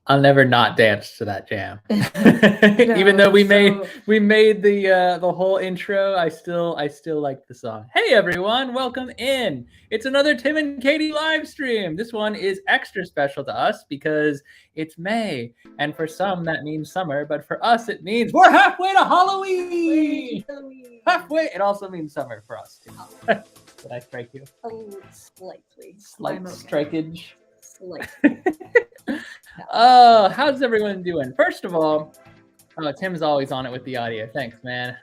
I'll never not dance to that jam. No, even though we made the whole intro, I still like the song. Hey everyone, welcome in. It's another Tim and Katie live stream. This one is extra special to us because it's May, and for some that means summer, but for us it means we're halfway to Halloween. Halfway. It also means summer for us too. Did I strike you? Oh, slightly. Slight strikeage. Slightly. Oh, how's everyone doing? First of all, Tim's always on it with the audio. Thanks, man.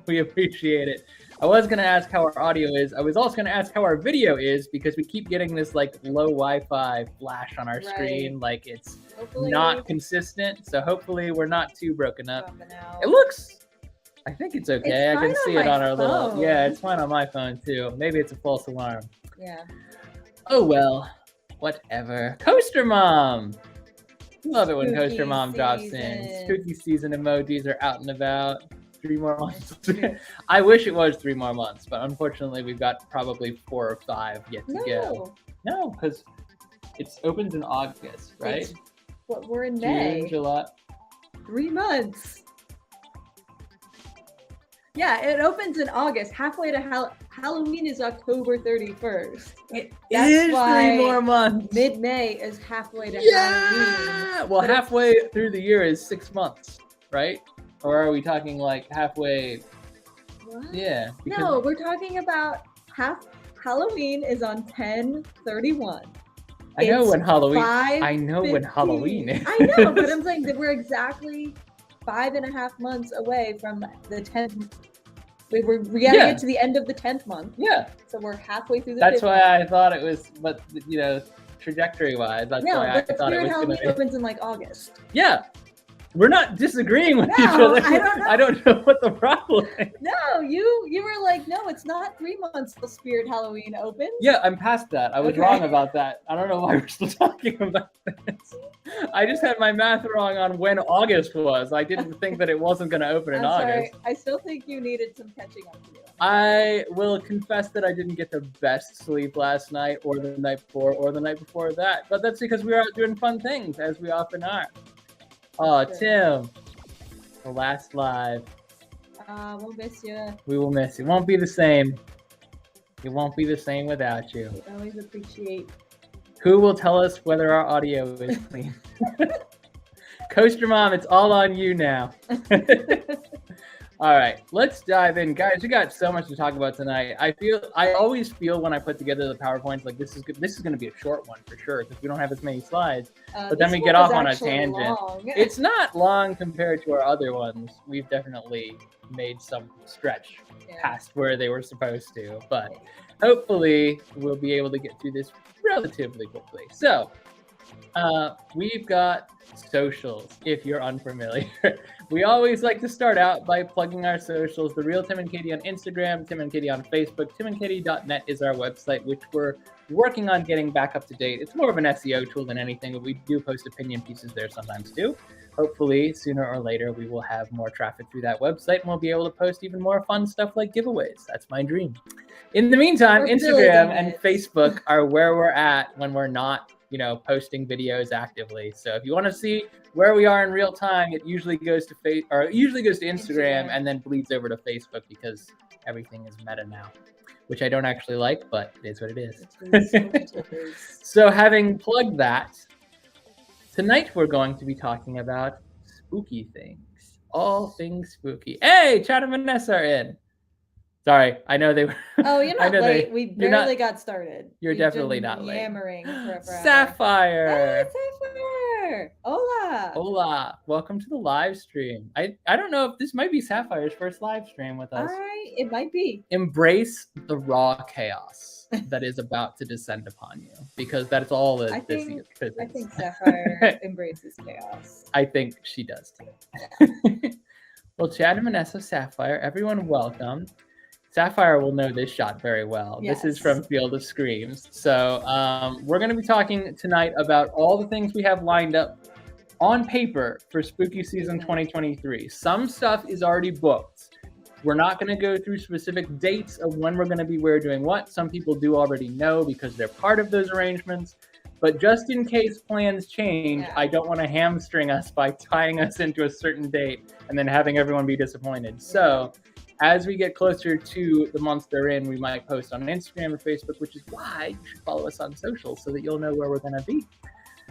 We appreciate it. I was going to ask how our audio is. I was also going to ask how our video is because we keep getting this like low Wi-Fi flash on our screen. Like it's not consistent. So hopefully we're not too broken up. It looks, I think it's okay. I can see it on our little, yeah, it's fine on my phone too. Maybe it's a false alarm. Yeah. Oh, well, whatever. Coaster Mom. Love it when Coaster Mom drops in. Spooky season emojis are out and about. 3 more months. I wish it was 3 more months, but unfortunately we've got probably 4 or 5 yet to go. No, because it opens in August, right? But we're in May. June, July. 3 months. Yeah, it opens in August. Halfway to Halloween is October 31st. It is 3 more months. Mid-May is halfway to Halloween. Well, halfway through the year is 6 months, right? Or are we talking like halfway? What? Yeah. No, we're talking about Halloween is on 10/31. I know when Halloween. 5/15. I know when Halloween is. I know, but I'm saying that we're exactly 5.5 months away from the 10th. We gotta get to the end of the 10th month. Yeah. So we're halfway through the. That's why I thought it was, but you know, trajectory-wise, that's why I thought it was going to be. Opens in like August. Yeah. We're not disagreeing with each other. I don't know what the problem is. No, you were like, no, it's not 3 months till Spirit Halloween opens. Yeah, I'm past that. I was wrong about that. I don't know why we're still talking about this. I just had my math wrong on when August was. I didn't think that it wasn't going to open in August. I still think you needed some catching up to do. I will confess that I didn't get the best sleep last night or the night before or the night before that. But that's because we were out doing fun things, as we often are. Oh, Tim, the last live. We'll miss you. We will miss you. It won't be the same. It won't be the same without you. We always appreciate. Who will tell us whether our audio is clean? Coaster Mom, it's all on you now. All right, let's dive in, guys. We got so much to talk about tonight. I always feel when I put together the PowerPoints like this is going to be a short one for sure because we don't have as many slides. But then we get off on a tangent. It's not long compared to our other ones. We've definitely made some stretch past where they were supposed to, but hopefully we'll be able to get through this relatively quickly. So we've got socials, if you're unfamiliar. We always like to start out by plugging our socials. The Real Tim and Katie on Instagram, Tim and Katie on Facebook, timandkt.net is our website, which we're working on getting back up to date. It's more of an SEO tool than anything, but we do post opinion pieces there sometimes too. Hopefully, sooner or later, we will have more traffic through that website and we'll be able to post even more fun stuff like giveaways. That's my dream. In the meantime, Instagram and Facebook are where we're at when we're not posting videos actively. So if you want to see where we are in real time, it usually goes to Instagram and then bleeds over to Facebook because everything is meta now, which I don't actually like, but it is what it is. So having plugged that, tonight we're going to be talking about spooky things, all things spooky. Hey, Chad and Vanessa are in. Sorry, I know they were. Oh, you're not late. We barely got started. You're definitely not late. Yammering for forever. Sapphire. Hey, Sapphire. Hola. Hola. Welcome to the live stream. I don't know if this might be Sapphire's first live stream with us. It might be. Embrace the raw chaos that is about to descend upon you, because that's all that I this is. I think Sapphire embraces chaos. I think she does too. Well, Chad and Vanessa, Sapphire, everyone welcome. Sapphire will know this shot very well. Yes. This is from Field of Screams. So we're going to be talking tonight about all the things we have lined up on paper for Spooky Season 2023. Some stuff is already booked. We're not going to go through specific dates of when we're going to be where doing what. Some people do already know because they're part of those arrangements. But just in case plans change, I don't want to hamstring us by tying us into a certain date and then having everyone be disappointed. So as we get closer to the months they're in, we might post on Instagram or Facebook, which is why you should follow us on social so that you'll know where we're going to be.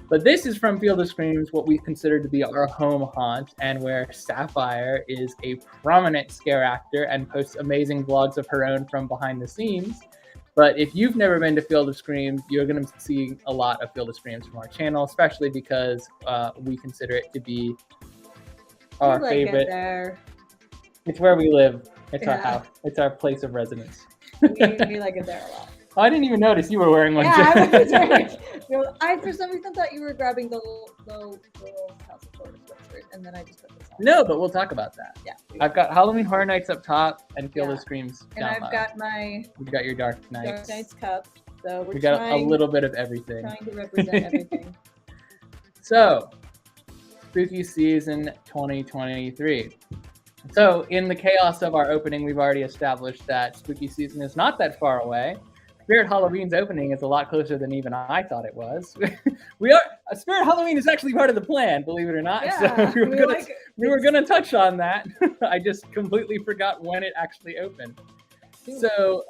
But this is from Field of Screams, what we consider to be our home haunt, and where Sapphire is a prominent scare actor and posts amazing vlogs of her own from behind the scenes. But if you've never been to Field of Screams, you're going to see a lot of Field of Screams from our channel, especially because we consider it to be our favorite. It's where we live. It's our house. It's our place of residence. we like it there a lot. Oh, I didn't even notice you were wearing one. Yeah, I was wearing. I for some reason thought you were grabbing the little House of Florida sweatshirt, and then I just put this on. No, but we'll talk about that. Yeah. I've got Halloween Horror Nights up top and Field of Screams down low. And I've got You've got your Dark Nights. Dark Nights cup. So we got a little bit of everything. Trying to represent everything. So, Spooky Season 2023. So, in the chaos of our opening, we've already established that Spooky Season is not that far away. Spirit Halloween's opening is a lot closer than even I thought it was. Spirit Halloween is actually part of the plan, believe it or not. Yeah, so we were gonna touch on that. I just completely forgot when it actually opened. So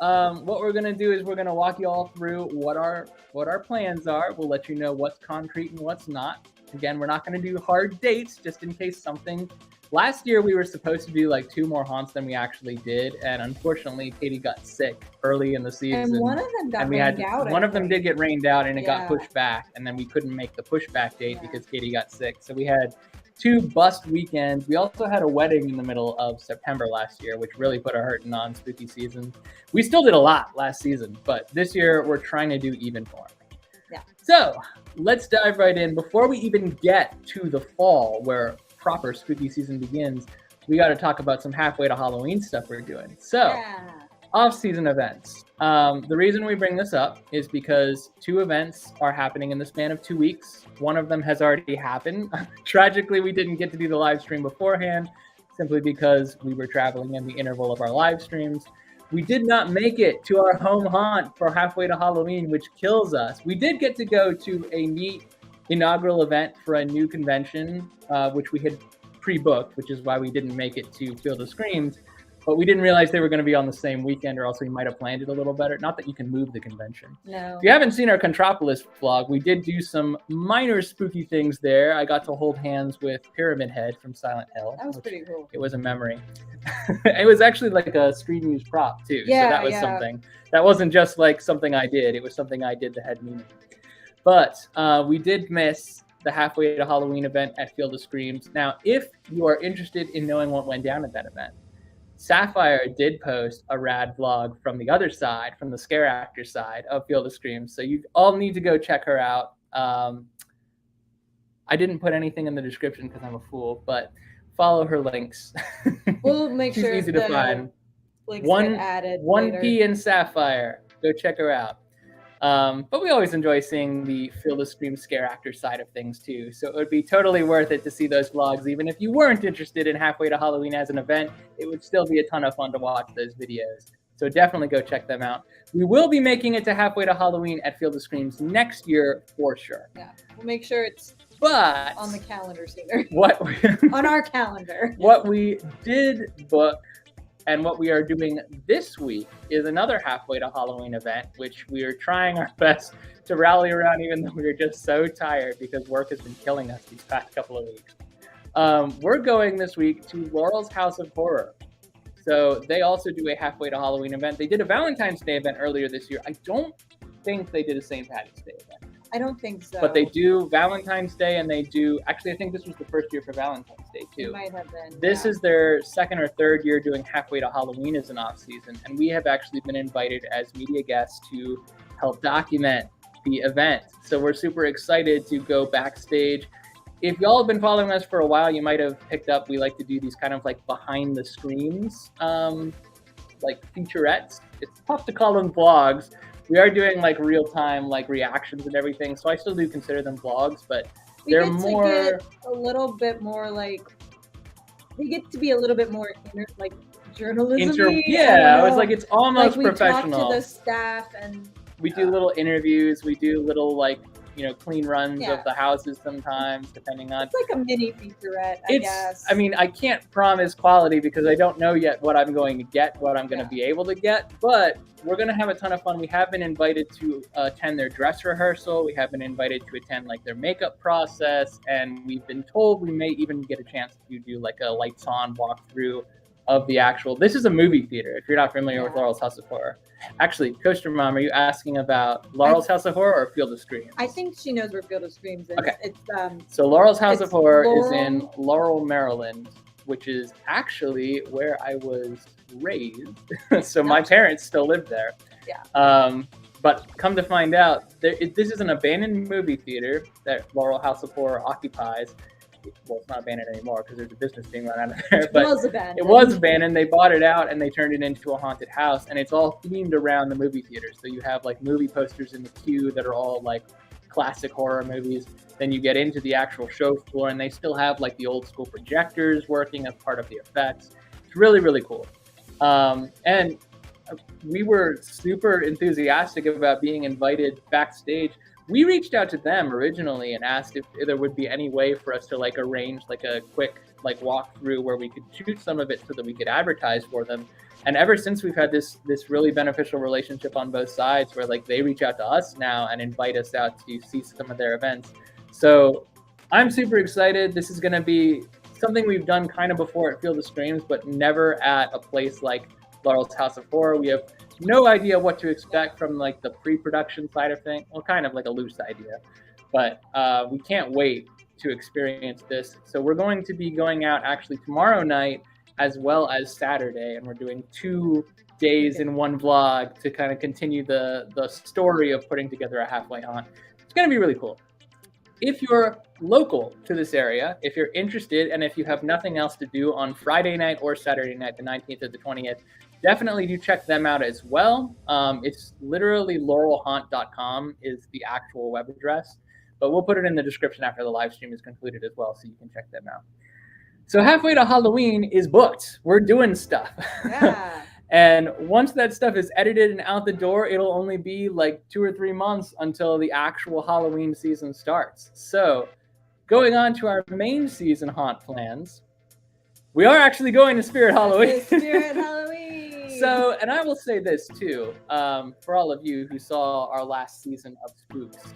what we're gonna do is we're gonna walk you all through what our plans are. We'll let you know what's concrete and what's not. Again, we're not gonna do hard dates just in case something. Last year, we were supposed to do like 2 more haunts than we actually did, and unfortunately, Katie got sick early in the season. And one of them got rained out. One of them did get rained out, and it got pushed back, and then we couldn't make the pushback date because Katie got sick. So we had 2 bust weekends. We also had a wedding in the middle of September last year, which really put a hurting on Spooky Season. We still did a lot last season, but this year we're trying to do even more. Yeah. So let's dive right in. Before we even get to the fall, where proper Spooky Season begins, we got to talk about some halfway to Halloween stuff we're doing. So, off-season events. The reason we bring this up is because 2 events are happening in the span of 2 weeks. One of them has already happened. Tragically, we didn't get to do the live stream beforehand, simply because we were traveling in the interval of our live streams. We did not make it to our home haunt for halfway to Halloween, which kills us. We did get to go to a neat inaugural event for a new convention, which we had pre-booked, which is why we didn't make it to Field of Screams. But we didn't realize they were going to be on the same weekend, or else we might have planned it a little better. Not that you can move the convention. No. If you haven't seen our Contropolis vlog, we did do some minor spooky things there. I got to hold hands with Pyramid Head from Silent Hill. That was pretty cool. It was a memory. It was actually like a Streamyard prop, too. Yeah, so that was something. That wasn't just like something I did. It was something I did that had meaning. But we did miss the halfway to Halloween event at Field of Screams. Now, if you are interested in knowing what went down at that event, Sapphire did post a rad vlog from the other side, from the scare actor side of Field of Screams. So you all need to go check her out. I didn't put anything in the description because I'm a fool, but follow her links. We'll make She's sure easy to find. Links get added 1P and Sapphire. Go check her out. But we always enjoy seeing the Field of Scream scare actor side of things too. So it would be totally worth it to see those vlogs. Even if you weren't interested in halfway to Halloween as an event, it would still be a ton of fun to watch those videos. So definitely go check them out. We will be making it to Halfway to Halloween at Field of Screams next year for sure. Yeah, we'll make sure it's on the calendar sooner. On our calendar. What we did book and what we are doing this week is another Halfway to Halloween event, which we are trying our best to rally around, even though we're just so tired because work has been killing us these past couple of weeks. We're going this week to Laurel's House of Horror. So they also do a Halfway to Halloween event. They did a Valentine's Day event earlier this year. I don't think they did a St. Patty's Day event. I don't think so. But they do Valentine's Day, and they do, actually, I think this was the first year for Valentine's Day, too. It might have been. This is their second or third year doing Halfway to Halloween as an off-season, and we have actually been invited as media guests to help document the event. So we're super excited to go backstage. If y'all have been following us for a while, you might have picked up, we like to do these kind of like behind the screens, like featurettes. It's tough to call them vlogs. We are doing like real time, like reactions and everything. So I still do consider them vlogs, but they're more to get a little bit more like, they get to be a little bit more like journalism. Yeah, it was like, it's almost like professional. We talk to the staff and we do little interviews. We do little like, clean runs of the houses sometimes, depending on. It's like a mini featurette, I guess. I mean, I can't promise quality because I don't know yet what I'm going to get, what I'm going to be able to get, but we're going to have a ton of fun. We have been invited to attend their dress rehearsal. We have been invited to attend like their makeup process, and we've been told we may even get a chance to do like a lights on walkthrough of the actual. This is a movie theater, if you're not familiar with Laurel's House of Horror. Actually, Coaster Mom, are you asking about Laurel's House of Horror or Field of Screams? I think she knows where Field of Screams is. Okay. It's, so Laurel's House of Horror is in Laurel, Maryland, which is actually where I was raised. So my parents still live there. Yeah. But come to find out, this is an abandoned movie theater that Laurel House of Horror occupies. Well, it's not abandoned anymore because there's a business being run out of there. But it was abandoned. They bought it out and they turned it into a haunted house. And it's all themed around the movie theater. So you have like movie posters in the queue that are all like classic horror movies. Then you get into the actual show floor and they still have like the old school projectors working as part of the effects. It's really, really cool. And we were super enthusiastic about being invited backstage. We reached out to them originally and asked if there would be any way for us to like arrange like a quick like walkthrough where we could shoot some of it so that we could advertise for them. And ever since, we've had this really beneficial relationship on both sides where like they reach out to us now and invite us out to see some of their events. So I'm super excited. This is going to be something we've done kind of before at Field of Screams, but never at a place like Laurel's House of Horror. We have no idea what to expect from like the pre-production side of things. Well, kind of like a loose idea, but we can't wait to experience this. So we're going to be going out actually tomorrow night as well as Saturday, and we're doing 2 days in one vlog to kind of continue the story of putting together a halfway haunt. It's going to be really cool. If you're local to this area, if you're interested, and if you have nothing else to do on Friday night or Saturday night, the 19th or the 20th, definitely do check them out as well. It's literally laurelhaunt.com is the actual web address, but we'll put it in the description after the live stream is concluded as well, so you can check them out. So Halfway to Halloween is booked. We're doing stuff. Yeah. And once that stuff is edited and out the door, it'll only be like 2 or 3 months until the actual Halloween season starts. So going on to our main season haunt plans, we are actually going to Spirit Halloween. Spirit Halloween. So, and I will say this too, for all of you who saw our last season of Spooks,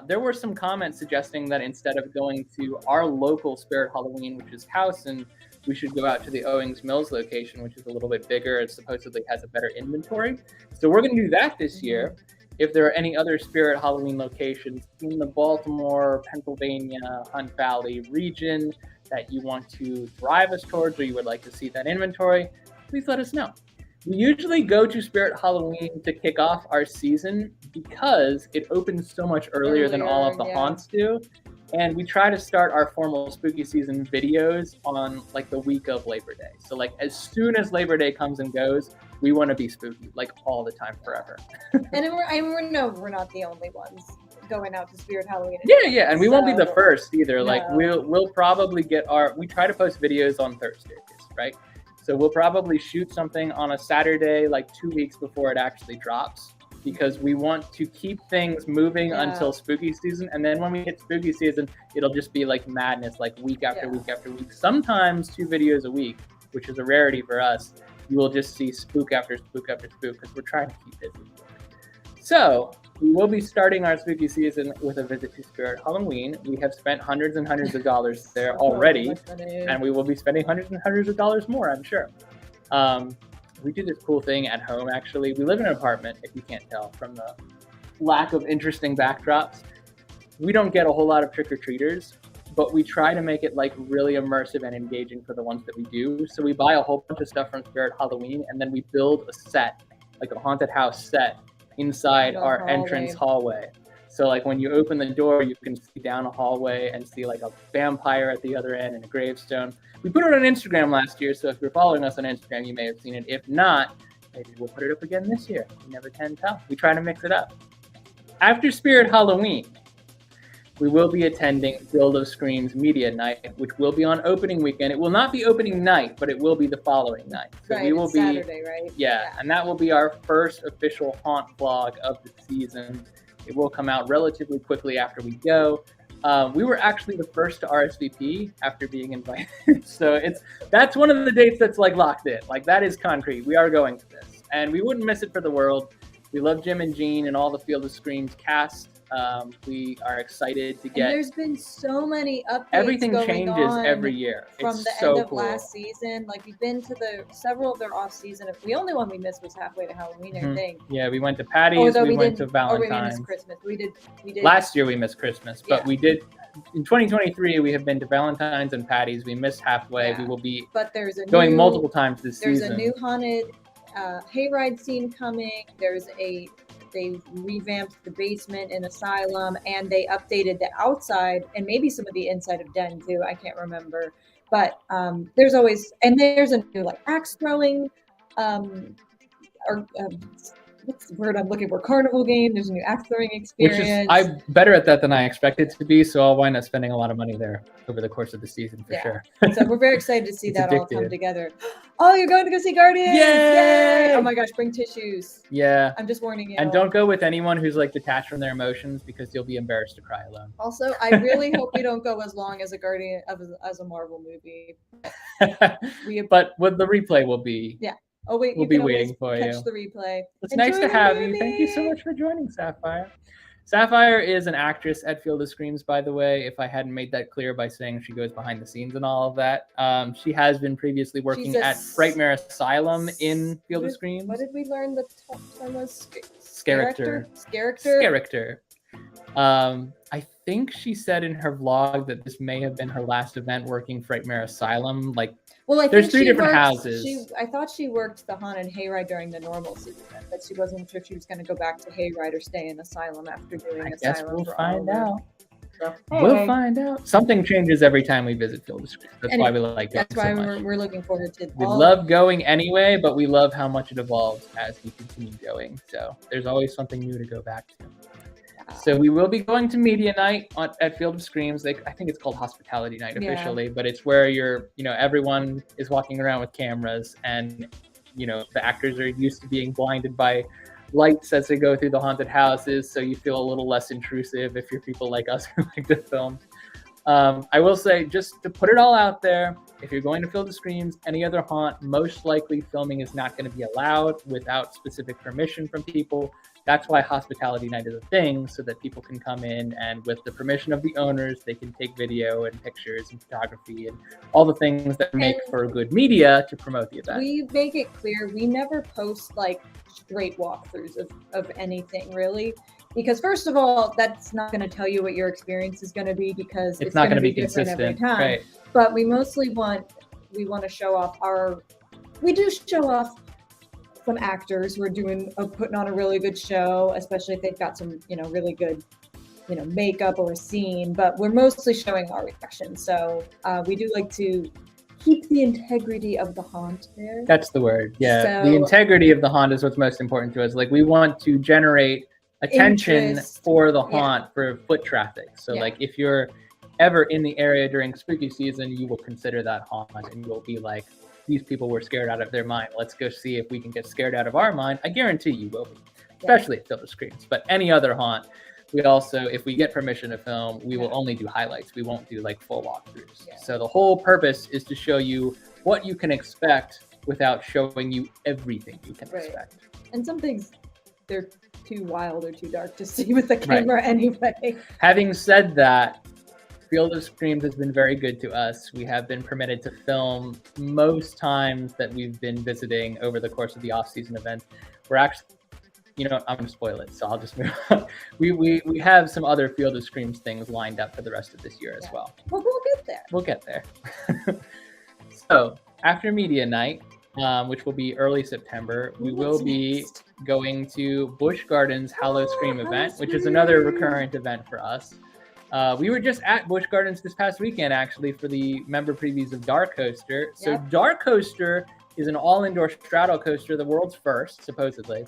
there were some comments suggesting that instead of going to our local Spirit Halloween, which is Howson, we should go out to the Owings Mills location, which is a little bit bigger and supposedly has a better inventory. So we're going to do that this year. If there are any other Spirit Halloween locations in the Baltimore, Pennsylvania, Hunt Valley region that you want to drive us towards or you would like to see that inventory, please let us know. We usually go to Spirit Halloween to kick off our season because it opens so much earlier than all of the haunts do. And we try to start our formal spooky season videos on like the week of Labor Day. So like as soon as Labor Day comes and goes, we want to be spooky like all the time forever. And we're not the only ones going out to Spirit Halloween. Yeah, and we won't be the first either. No. Like we'll probably get we try to post videos on Thursdays, right? So we'll probably shoot something on a Saturday, like 2 weeks before it actually drops, because we want to keep things moving until spooky season. And then when we hit spooky season, it'll just be like madness, like week after week after week. Sometimes 2 videos a week, which is a rarity for us. You will just see spook after spook after spook because we're trying to keep busy. So we will be starting our spooky season with a visit to Spirit Halloween. We have spent hundreds and hundreds of dollars there already, and we will be spending hundreds and hundreds of dollars more, I'm sure. We do this cool thing at home, actually. We live in an apartment, if you can't tell from the lack of interesting backdrops. We don't get a whole lot of trick-or-treaters, but we try to make it like really immersive and engaging for the ones that we do. So we buy a whole bunch of stuff from Spirit Halloween, and then we build a set, like a haunted house set inside our entrance hallway. So like when you open the door, you can see down a hallway and see like a vampire at the other end and a gravestone. We put it on Instagram last year, so if you're following us on Instagram, you may have seen it. If not, maybe we'll put it up again this year. You never can tell. We try to mix it up. After Spirit Halloween, we will be attending Field of Scream's Media Night, which will be on opening weekend. It will not be opening night, but it will be the following night. So we will be Saturday, right? Yeah, and that will be our first official haunt vlog of the season. It will come out relatively quickly after we go. We were actually the first to RSVP after being invited. So that's one of the dates that's like locked in. Like that is concrete. We are going to this, and we wouldn't miss it for the world. We love Jim and Jean and all the Field of Scream's cast. We are excited to get. And there's been so many updates. Everything changes every year. From the end of last season. Like we've been to several of their off season. The only one we missed was halfway to Halloween, I think. Yeah, we went to Patty's. We went to Valentine's. We missed Christmas. We did. Last year we missed Christmas, but we did. In 2023, we have been to Valentine's and Patty's. We missed halfway. We will be. But going multiple times this season. There's a new haunted hayride scene coming. They revamped the basement in Asylum, and they updated the outside and maybe some of the inside of Den too. I can't remember, but there's a new like axe throwing, what's the word I'm looking for? Carnival game. There's a new axe throwing experience. I'm better at that than I expected to be, so I'll wind up spending a lot of money there over the course of the season for sure. So we're very excited to see that all come together. Oh, you're going to go see Guardians! Yay! Oh my gosh, bring tissues. Yeah. I'm just warning you. And don't go with anyone who's like detached from their emotions because you'll be embarrassed to cry alone. Also, I really hope we don't go as long as as a Marvel movie. But what the replay will be. Yeah. Oh wait, we'll be waiting for you. Catch the replay. It's nice to have you. Thank you so much for joining, Sapphire. Sapphire is an actress at Field of Screams, by the way, if I hadn't made that clear by saying she goes behind the scenes and all of that. She has been previously working at Frightmare Asylum in Field of Screams. What did we learn the term was? Character. I think she said in her vlog that this may have been her last event working Frightmare Asylum. There's 3 different houses. I thought she worked the haunted hayride during the normal season, but she wasn't sure she was going to go back to hayride or stay in Asylum after doing Asylum. I guess we'll find out. We'll find out. Something changes every time we visit Field of Screams. That's why we like it. That's why we're looking forward to. We love going anyway, but we love how much it evolves as we continue going. So there's always something new to go back to. So we will be going to Media Night at Field of Screams. I think it's called Hospitality Night officially, but it's where everyone is walking around with cameras, and the actors are used to being blinded by lights as they go through the haunted houses, so you feel a little less intrusive if you're people like us who like to film. I will say, just to put it all out there, if you're going to Field of Screams, any other haunt, most likely filming is not going to be allowed without specific permission from people. That's why Hospitality Night is a thing, so that people can come in and with the permission of the owners, they can take video and pictures and photography and all the things that make for good media to promote the event. We make it clear we never post like straight walkthroughs of anything really, because first of all, that's not going to tell you what your experience is going to be, because it's not going to be consistent every time. Right. But we mostly want to show off we do show off some actors who are putting on a really good show, especially if they've got some, really good, makeup or a scene, but we're mostly showing our reactions. So we do like to keep the integrity of the haunt there. That's the word. Yeah. So, the integrity of the haunt is what's most important to us. Like, we want to generate attention for the haunt, for foot traffic. So like, if you're ever in the area during spooky season, you will consider that haunt and you'll be like, these people were scared out of their mind. Let's go see if we can get scared out of our mind. I guarantee you will be, especially if Field of Screams. But any other haunt, we also, if we get permission to film, we will only do highlights. We won't do like full walkthroughs. So the whole purpose is to show you what you can expect without showing you everything you can expect. And some things, they're too wild or too dark to see with the camera anyway. Having said that, Field of Screams has been very good to us. We have been permitted to film most times that we've been visiting over the course of the off-season event. We're actually, you know, I'm going to spoil it, so I'll just move on. We have some other Field of Screams things lined up for the rest of this year as well. But we'll get there. We'll get there. So after media night, which will be early September, we will be going to Busch Gardens howl-o-scream event, which is another recurrent event for us. We were just at Busch Gardens this past weekend, actually, for the member previews of Dark Coaster. So Dark Coaster is an all-indoor straddle coaster, the world's first, supposedly.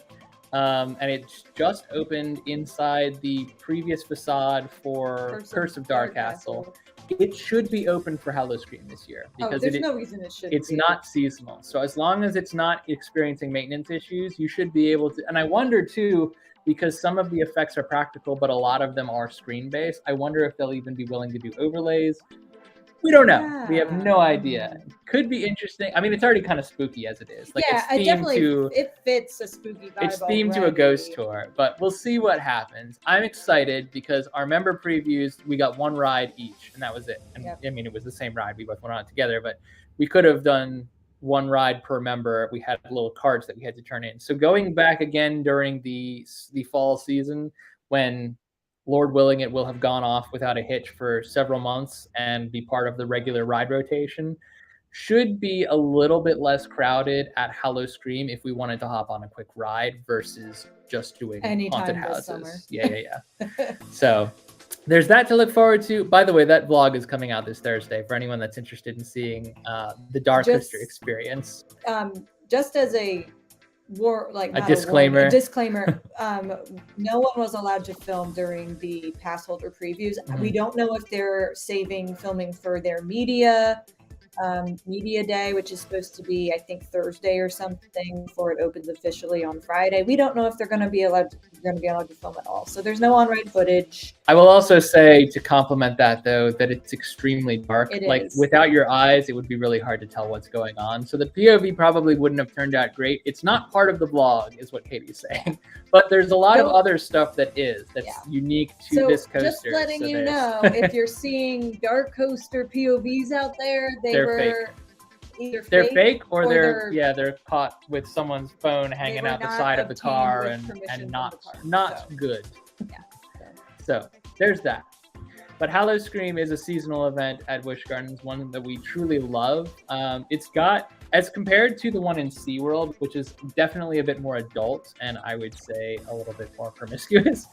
And it's just opened inside the previous facade for Curse of Dark Castle. It should be open for howl-o-scream this year because there's no reason it shouldn't. It's not seasonal, so as long as it's not experiencing maintenance issues, you should be able to. And I wonder too, because some of the effects are practical, but a lot of them are screen-based. I wonder if they'll even be willing to do overlays. We don't know. We have no idea. Could be interesting. I mean, it's already kind of spooky as it is. Like, it's themed it fits a spooky vibe. It's themed to a ghost tour, but we'll see what happens. I'm excited because our member previews, we got one ride each, and that was it. And I mean, it was the same ride. We both went on it together, but we could have done one ride per member. We had little cards that we had to turn in. So going back again during the fall season, when Lord willing, it will have gone off without a hitch for several months and be part of the regular ride rotation, should be a little bit less crowded at howl-o-scream if we wanted to hop on a quick ride versus just doing haunted houses. Yeah. So there's that to look forward to. By the way, that vlog is coming out this Thursday for anyone that's interested in seeing the Dark Coaster experience. Just as a disclaimer. No one was allowed to film during the pass holder previews. We don't know if they're saving filming for their media day, which is supposed to be, I think, Thursday or something before it opens officially on Friday. We don't know if they're going to be allowed to film at all. So there's no on-ride footage. I will also say, to complement that, though, that it's extremely dark. Without your eyes, it would be really hard to tell what's going on. So the POV probably wouldn't have turned out great. It's not part of the vlog, is what Katie's saying. But there's a lot of other stuff that's unique to this coaster. Just letting you know, if you're seeing Dark Coaster POVs out there, they're fake or they're caught with someone's phone hanging out the side of the car and not good. So there's that. But howl-o-scream is a seasonal event at Busch Gardens, one that we truly love. It's got, as compared to the one in SeaWorld, which is definitely a bit more adult and I would say a little bit more promiscuous,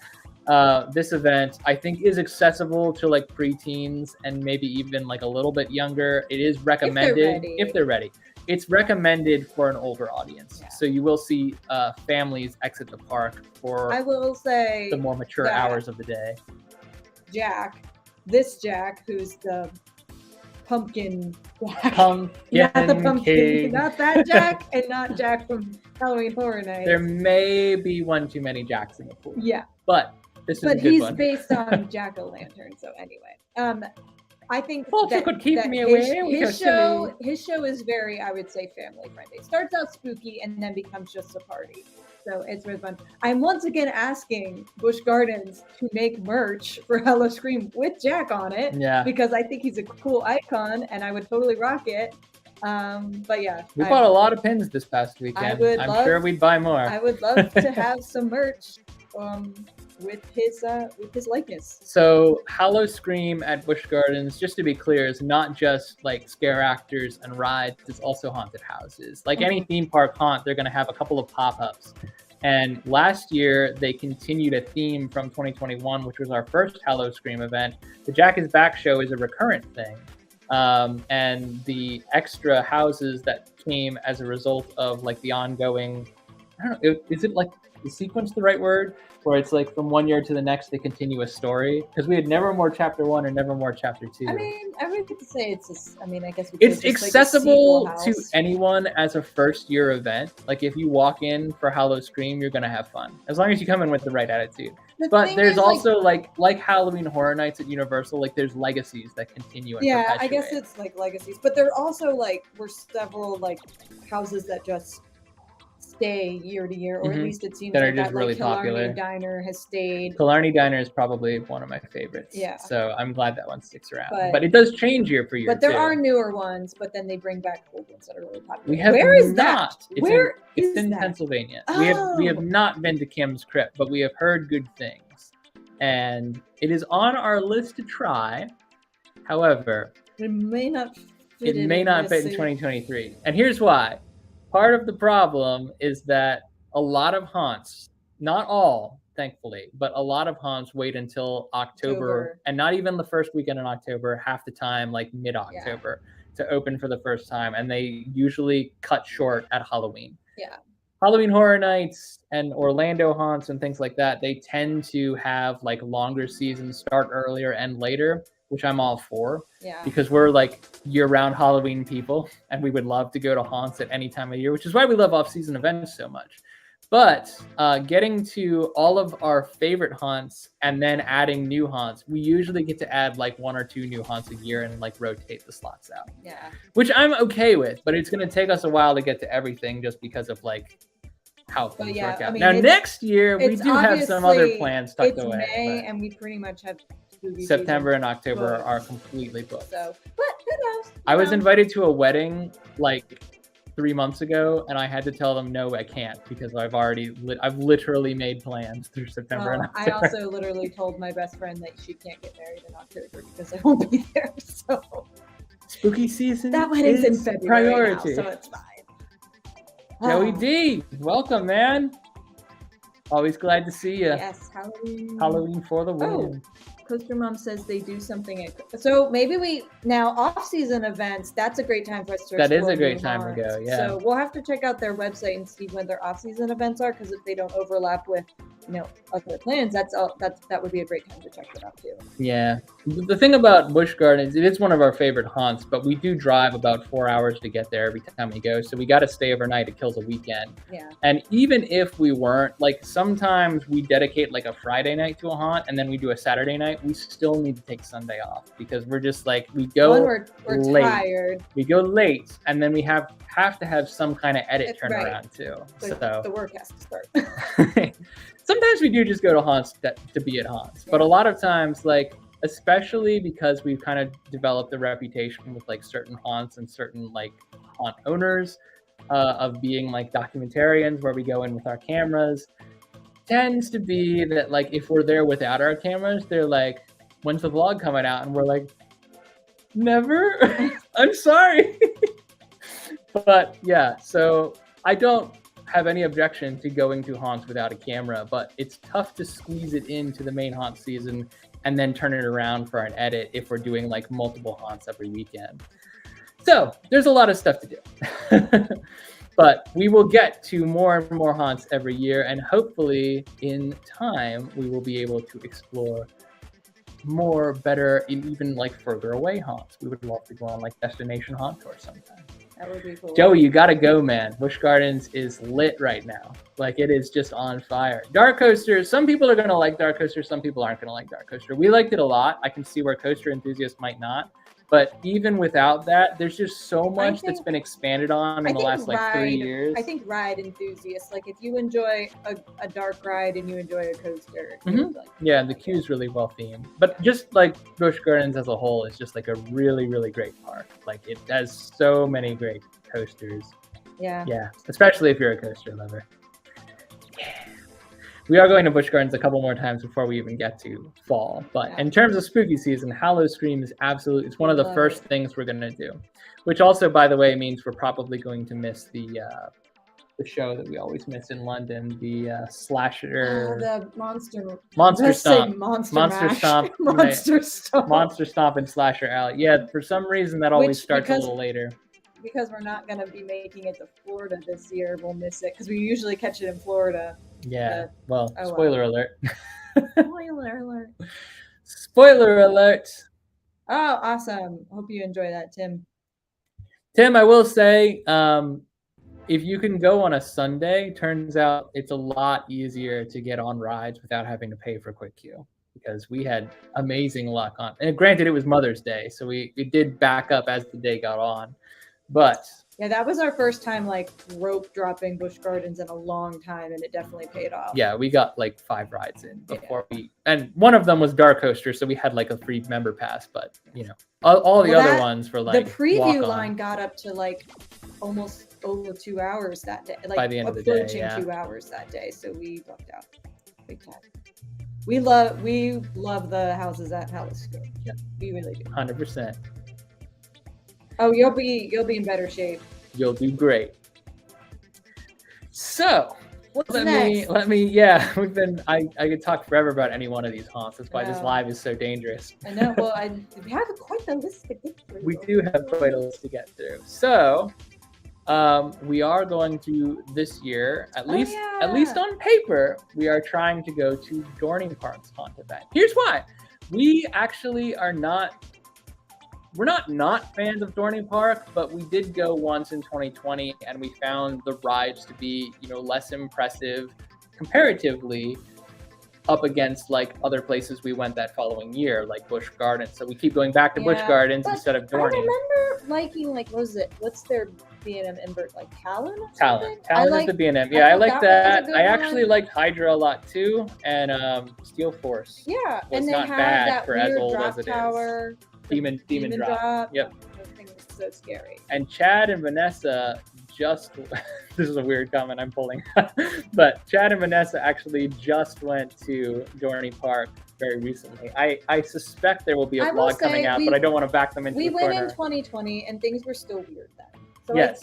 this event I think is accessible to like preteens and maybe even like a little bit younger. It is recommended if they're ready. It's recommended for an older audience. So you will see families exit the park for, I will say, the more mature hours of the day. Jack, who's the pumpkin Jack. Not the pumpkin king. Not that Jack, and not Jack from Halloween Horror Nights. There may be one too many Jacks in the pool. But this is a good one. But he's based on Jack-o'-lantern, so anyway. I think that could keep me away. His show is very, I would say, family friendly. It starts out spooky and then becomes just a party. So it's really fun. I'm once again asking Busch Gardens to make merch for howl-o-scream with Jack on it. Because I think he's a cool icon and I would totally rock it. But yeah. We bought a lot of pins this past weekend. I'm sure we'd buy more. I would love to have some merch. With his likeness. So howl-o-scream at Busch Gardens, just to be clear, is not just like scare actors and rides, it's also haunted houses. Like any theme park haunt, they're going to have a couple of pop-ups. And last year, they continued a theme from 2021, which was our first howl-o-scream event. The Jack is Back show is a recurrent thing. And the extra houses that came as a result of like the ongoing, I don't know, is it like sequence the right word? Where it's like from one year to the next, they continue a story. Because we had Nevermore Chapter 1 and Nevermore Chapter 2. I mean, I would say it's just, I mean, I guess it's accessible to anyone as a first-year event. Like if you walk in for howl-o-scream, you're gonna have fun as long as you come in with the right attitude. But there's also like Halloween Horror Nights at Universal, like there's legacies that continue. And yeah, I guess it's like legacies, but there also like were several like houses that just stay year to year, or at least it seems that like are just that, really like popular. Killarney Diner has stayed. Killarney Diner is probably one of my favorites. Yeah. So I'm glad that one sticks around. But it does change year for year. But there are newer ones, but then they bring back old ones that are really popular. We have Where is not. that? Where is in that? Pennsylvania. Oh. We have not been to Kim's Crypt, but we have heard good things. And it is on our list to try. However, it may not fit in 2023. And here's why. Part of the problem is that a lot of haunts, not all, thankfully, but a lot of haunts wait until October, and not even the first weekend in October, half the time, like mid-October, to open for the first time. And they usually cut short at Halloween. Yeah. Halloween Horror Nights and Orlando haunts and things like that, they tend to have like longer seasons, start earlier and later, which I'm all for. Yeah. Because we're like year-round Halloween people, and we would love to go to haunts at any time of year, which is why we love off-season events so much. But getting to all of our favorite haunts and then adding new haunts, we usually get to add like 1 or 2 new haunts a year and like rotate the slots out. Yeah. Which I'm okay with, but it's going to take us a while to get to everything just because of like how things work out. I mean, now next year we do have some other plans tucked away. It's May, and we pretty much have September and October are completely booked. So, but who knows? I was invited to a wedding like 3 months ago, and I had to tell them no, I can't, because I've literally made plans through September and October. I also literally told my best friend that she can't get married in October because I won't be there. So spooky season. That wedding's in February priority. Now, so it's fine. Joey D, welcome, man. Always glad to see you. Yes, Halloween. Halloween for the win. Coaster Mom says they do something. So maybe now off-season events, that's a great time for us to explore. That is a great time to go, yeah. So we'll have to check out their website and see when their off-season events are, because if they don't overlap with, other plans, that would be a great time to check it out too. Yeah. The thing about Busch Gardens, it is one of our favorite haunts, but we do drive about 4 hours to get there every time we go. So we got to stay overnight. It kills a weekend. Yeah. And even if we weren't, like sometimes we dedicate like a Friday night to a haunt and then we do a Saturday night, we still need to take Sunday off because we're just like, we go we're late. Tired. We go late, and then we have to have some kind of edit turnaround too. So the work has to start. Sometimes we do just go to haunts to be at haunts, but a lot of times, like, especially because we've kind of developed a reputation with like certain haunts and certain like haunt owners of being like documentarians where we go in with our cameras, tends to be that like if we're there without our cameras, they're like, when's the vlog coming out? And we're like, never. I'm sorry. But yeah, so I don't have any objection to going to haunts without a camera, but it's tough to squeeze it into the main haunt season and then turn it around for an edit if we're doing like multiple haunts every weekend. So there's a lot of stuff to do. But we will get to more and more haunts every year, and hopefully in time we will be able to explore more, better, and even like further away haunts. We would love to go on like destination haunt tours sometime. That would be cool. Joey, you gotta go, man. Busch Gardens is lit right now. Like, it is just on fire. Dark Coaster, some people are gonna like Dark Coaster, some people aren't gonna like Dark Coaster. We liked it a lot. I can see where coaster enthusiasts might not. But even without that, there's just so much that's been expanded on in the last like 3 years. I think ride enthusiasts, like if you enjoy a dark ride and you enjoy a coaster. Yeah, the queue is really well themed. But just like Busch Gardens as a whole is just like a really, really great park. Like, it has so many great coasters. Yeah. Yeah, especially if you're a coaster lover. Yeah. We are going to Busch Gardens a couple more times before we even get to fall. But in terms of spooky season, howl-o-scream is absolutely, it's one of the first things we're going to do. Which also, by the way, means we're probably going to miss the show that we always miss in London, the slasher... the Monster Stomp. Monster Stomp. Monster Stomp and Slasher Alley. Yeah, for some reason that always starts a little later. because we're not going to be making it to Florida this year, we'll miss it because we usually catch it in Florida. Yeah. Well, spoiler alert. Spoiler alert. Spoiler alert. Oh, awesome. Hope you enjoy that, Tim. Tim, I will say, if you can go on a Sunday, turns out it's a lot easier to get on rides without having to pay for quick queue, because we had amazing luck on. And granted, it was Mother's Day, so we did back up as the day got on. But yeah, that was our first time like rope dropping Busch Gardens in a long time, and it definitely paid off. Yeah, we got like 5 rides in before and one of them was Dark Coaster, so we had like a free member pass. But you know, all the other ones were like the preview line got up to like almost over 2 hours that day, like by the end of the day, approaching 2 hours that day. So we lucked out big time. We love the houses at howl-o-scream. Yeah, we really do. 100%. Oh, you'll be in better shape. You'll do great. So what's next? let me yeah, I could talk forever about any one of these haunts. That's why this live is so dangerous. I know. Well, we have quite a list to get through. We do have quite a list to get through. So we are going to this year, at least on paper, we are trying to go to Dorney Park's haunt event. Here's why. We actually are we're not fans of Dorney Park, but we did go once in 2020, and we found the rides to be, less impressive comparatively up against like other places we went that following year, like Busch Gardens. So we keep going back to Busch Gardens instead of Dorney. I remember liking what's their B&M invert, like Talon? Talon is the B&M. Yeah, I like that. I actually liked Hydra a lot too, and Steel Force. Yeah, was and not bad that for as old as it is. Demon drop. Yep. That thing was so scary. And Chad and Vanessa this is a weird comment I'm pulling, but Chad and Vanessa actually just went to Dorney Park very recently. I suspect there will be a vlog coming out, but I don't want to back them into the corner. We went in 2020 and things were still weird then. So yes.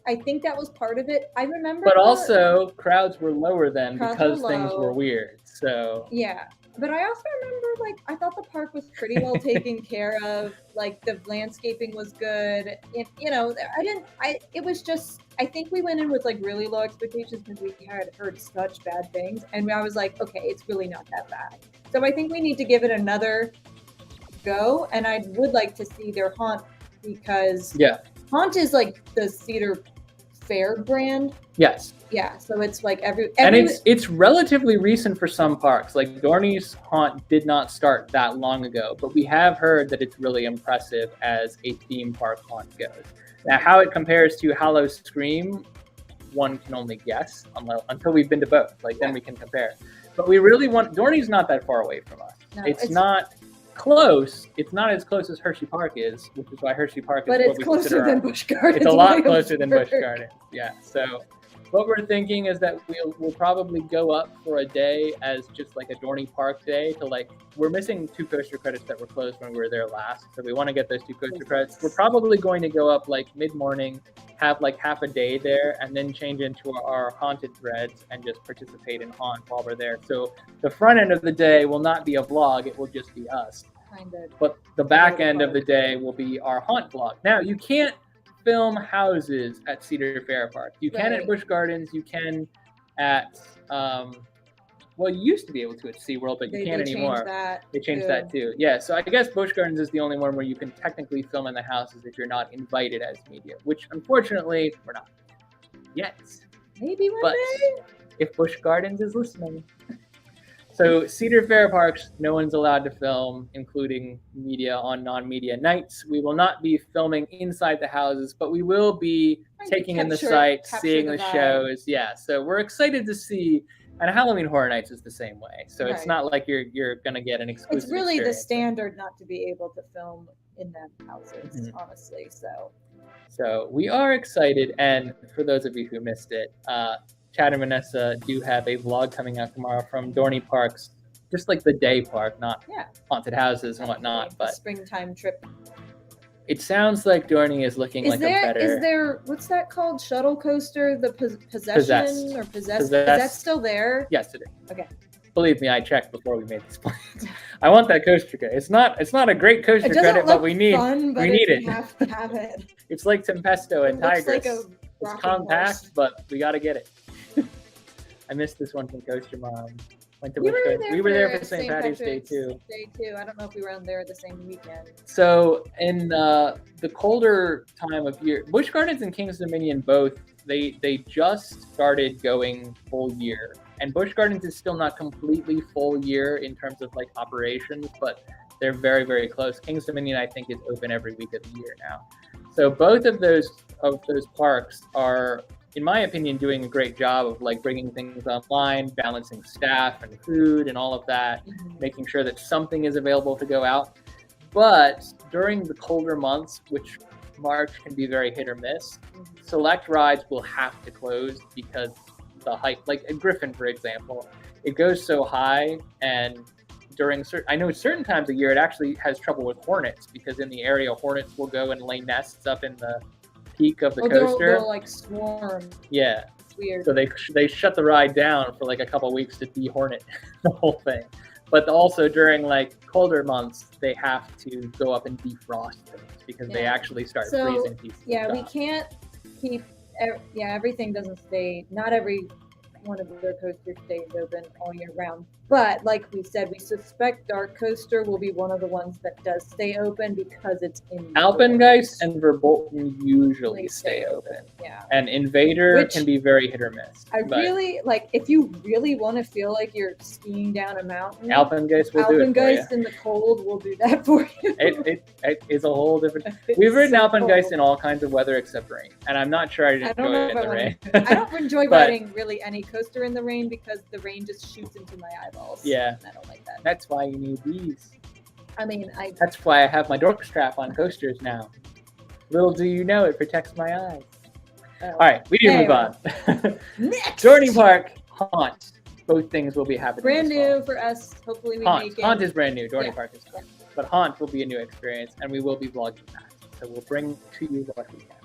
I think that was part of it. I remember. But also crowds were lower then because things were weird. So yeah. But I also remember, I thought the park was pretty well taken care of. Like, the landscaping was good. It was just, I think we went in with, really low expectations because we had heard such bad things. And I was like, okay, it's really not that bad. So I think we need to give it another go. And I would like to see their haunt because haunt is like the Cedar Fair brand. Yes. Yeah, so it's like every and it's relatively recent for some parks. Like Dorney's haunt did not start that long ago, but we have heard that it's really impressive as a theme park haunt goes. Now, how it compares to howl-o-scream, one can only guess until we've been to both. Then we can compare. But we really Dorney's not that far away from us. No, it's not close. It's not as close as Hershey Park is, which is why Hershey Park is what we consider. But it's closer than Busch Gardens. It's a lot closer than Busch Gardens. Yeah. So what we're thinking is that we'll probably go up for a day as just like a Dorney Park day to we're missing 2 coaster credits that were closed when we were there last. So we want to get those 2 coaster credits. We're probably going to go up mid-morning, have half a day there, and then change into our haunted threads and just participate in haunt while we're there. So the front end of the day will not be a vlog, it will just be us. But the back end of the day will be our haunt vlog. Now, you can't film houses at Cedar Fair Park. You can at Busch Gardens. You can at, you used to be able to at SeaWorld, but you can't anymore. They changed that too. Yeah, so I guess Busch Gardens is the only one where you can technically film in the houses if you're not invited as media, which unfortunately we're not yet. Maybe one day. If Busch Gardens is listening. So Cedar Fair Parks, no one's allowed to film, including media on non-media nights. We will not be filming inside the houses, but we will be taking in the sights, seeing the shows. Yeah, so we're excited to see. And Halloween Horror Nights is the same way. So it's not like you're going to get an exclusive It's really experience. The standard not to be able to film in them houses, honestly. So we are excited. And for those of you who missed it, Chad and Vanessa do have a vlog coming out tomorrow from Dorney Parks, just like the day park, not haunted houses and whatnot. But springtime trip. It sounds like Dorney is looking a better. Is there what's that called? Shuttle coaster, the Possession or Possessed? Is that still there? Yes, it is. Okay. Believe me, I checked before we made this plan. I want that coaster credit. It's not a great coaster credit, but we need it. We have to have it. It's like Tempesto and Tigris. Like it's compact, but we got to get it. I missed this one from Coaster Mom. We were there for St. Patty's Day too. I don't know if we were there the same weekend. So in the colder time of year, Busch Gardens and King's Dominion both, they just started going full year. And Busch Gardens is still not completely full year in terms of like operations, but they're very, very close. King's Dominion, I think, is open every week of the year now. So both of those parks are, in my opinion, doing a great job of like bringing things online, balancing staff and food and all of that, making sure that something is available to go out. But during the colder months, which March can be very hit or miss, select rides will have to close because the height, like at Griffin, for example, it goes so high, and during certain times of year, it actually has trouble with hornets because in the area, hornets will go and lay nests up in the peak of the coaster. They'll like swarm. Yeah. It's weird. So they shut the ride down for like a couple of weeks to de-hornet the whole thing. But also during like colder months, they have to go up and defrost things because they actually start freezing pieces. Yeah, we can't keep. Everything doesn't stay. Not every one of their coasters stays open all year round. But like we said, we suspect Dark Coaster will be one of the ones that does stay open because it's in Alpengeist and Verbolten usually stay open. Yeah. And Invader can be very hit or miss. Really like if you really want to feel like you're skiing down a mountain. Alpengeist will do it for you. Alpengeist in the cold will do that for you. It is a whole different. We've ridden Alpengeist in all kinds of weather except rain, and I'm not sure I just enjoy it in the rain. I don't enjoy riding really any coaster in the rain because the rain just shoots into my eyeballs. Yeah, I don't like that. That's why you need these. I mean, That's why I have my dork strap on coasters now. Little do you know, it protects my eyes. All right, we need to move on. Next, Dorney Park, Haunt. Both things will be happening. Brand new for us. Hopefully, we make it. Haunt is brand new. Dorney Park is not. But Haunt will be a new experience, and we will be vlogging that. So we'll bring to you what we can.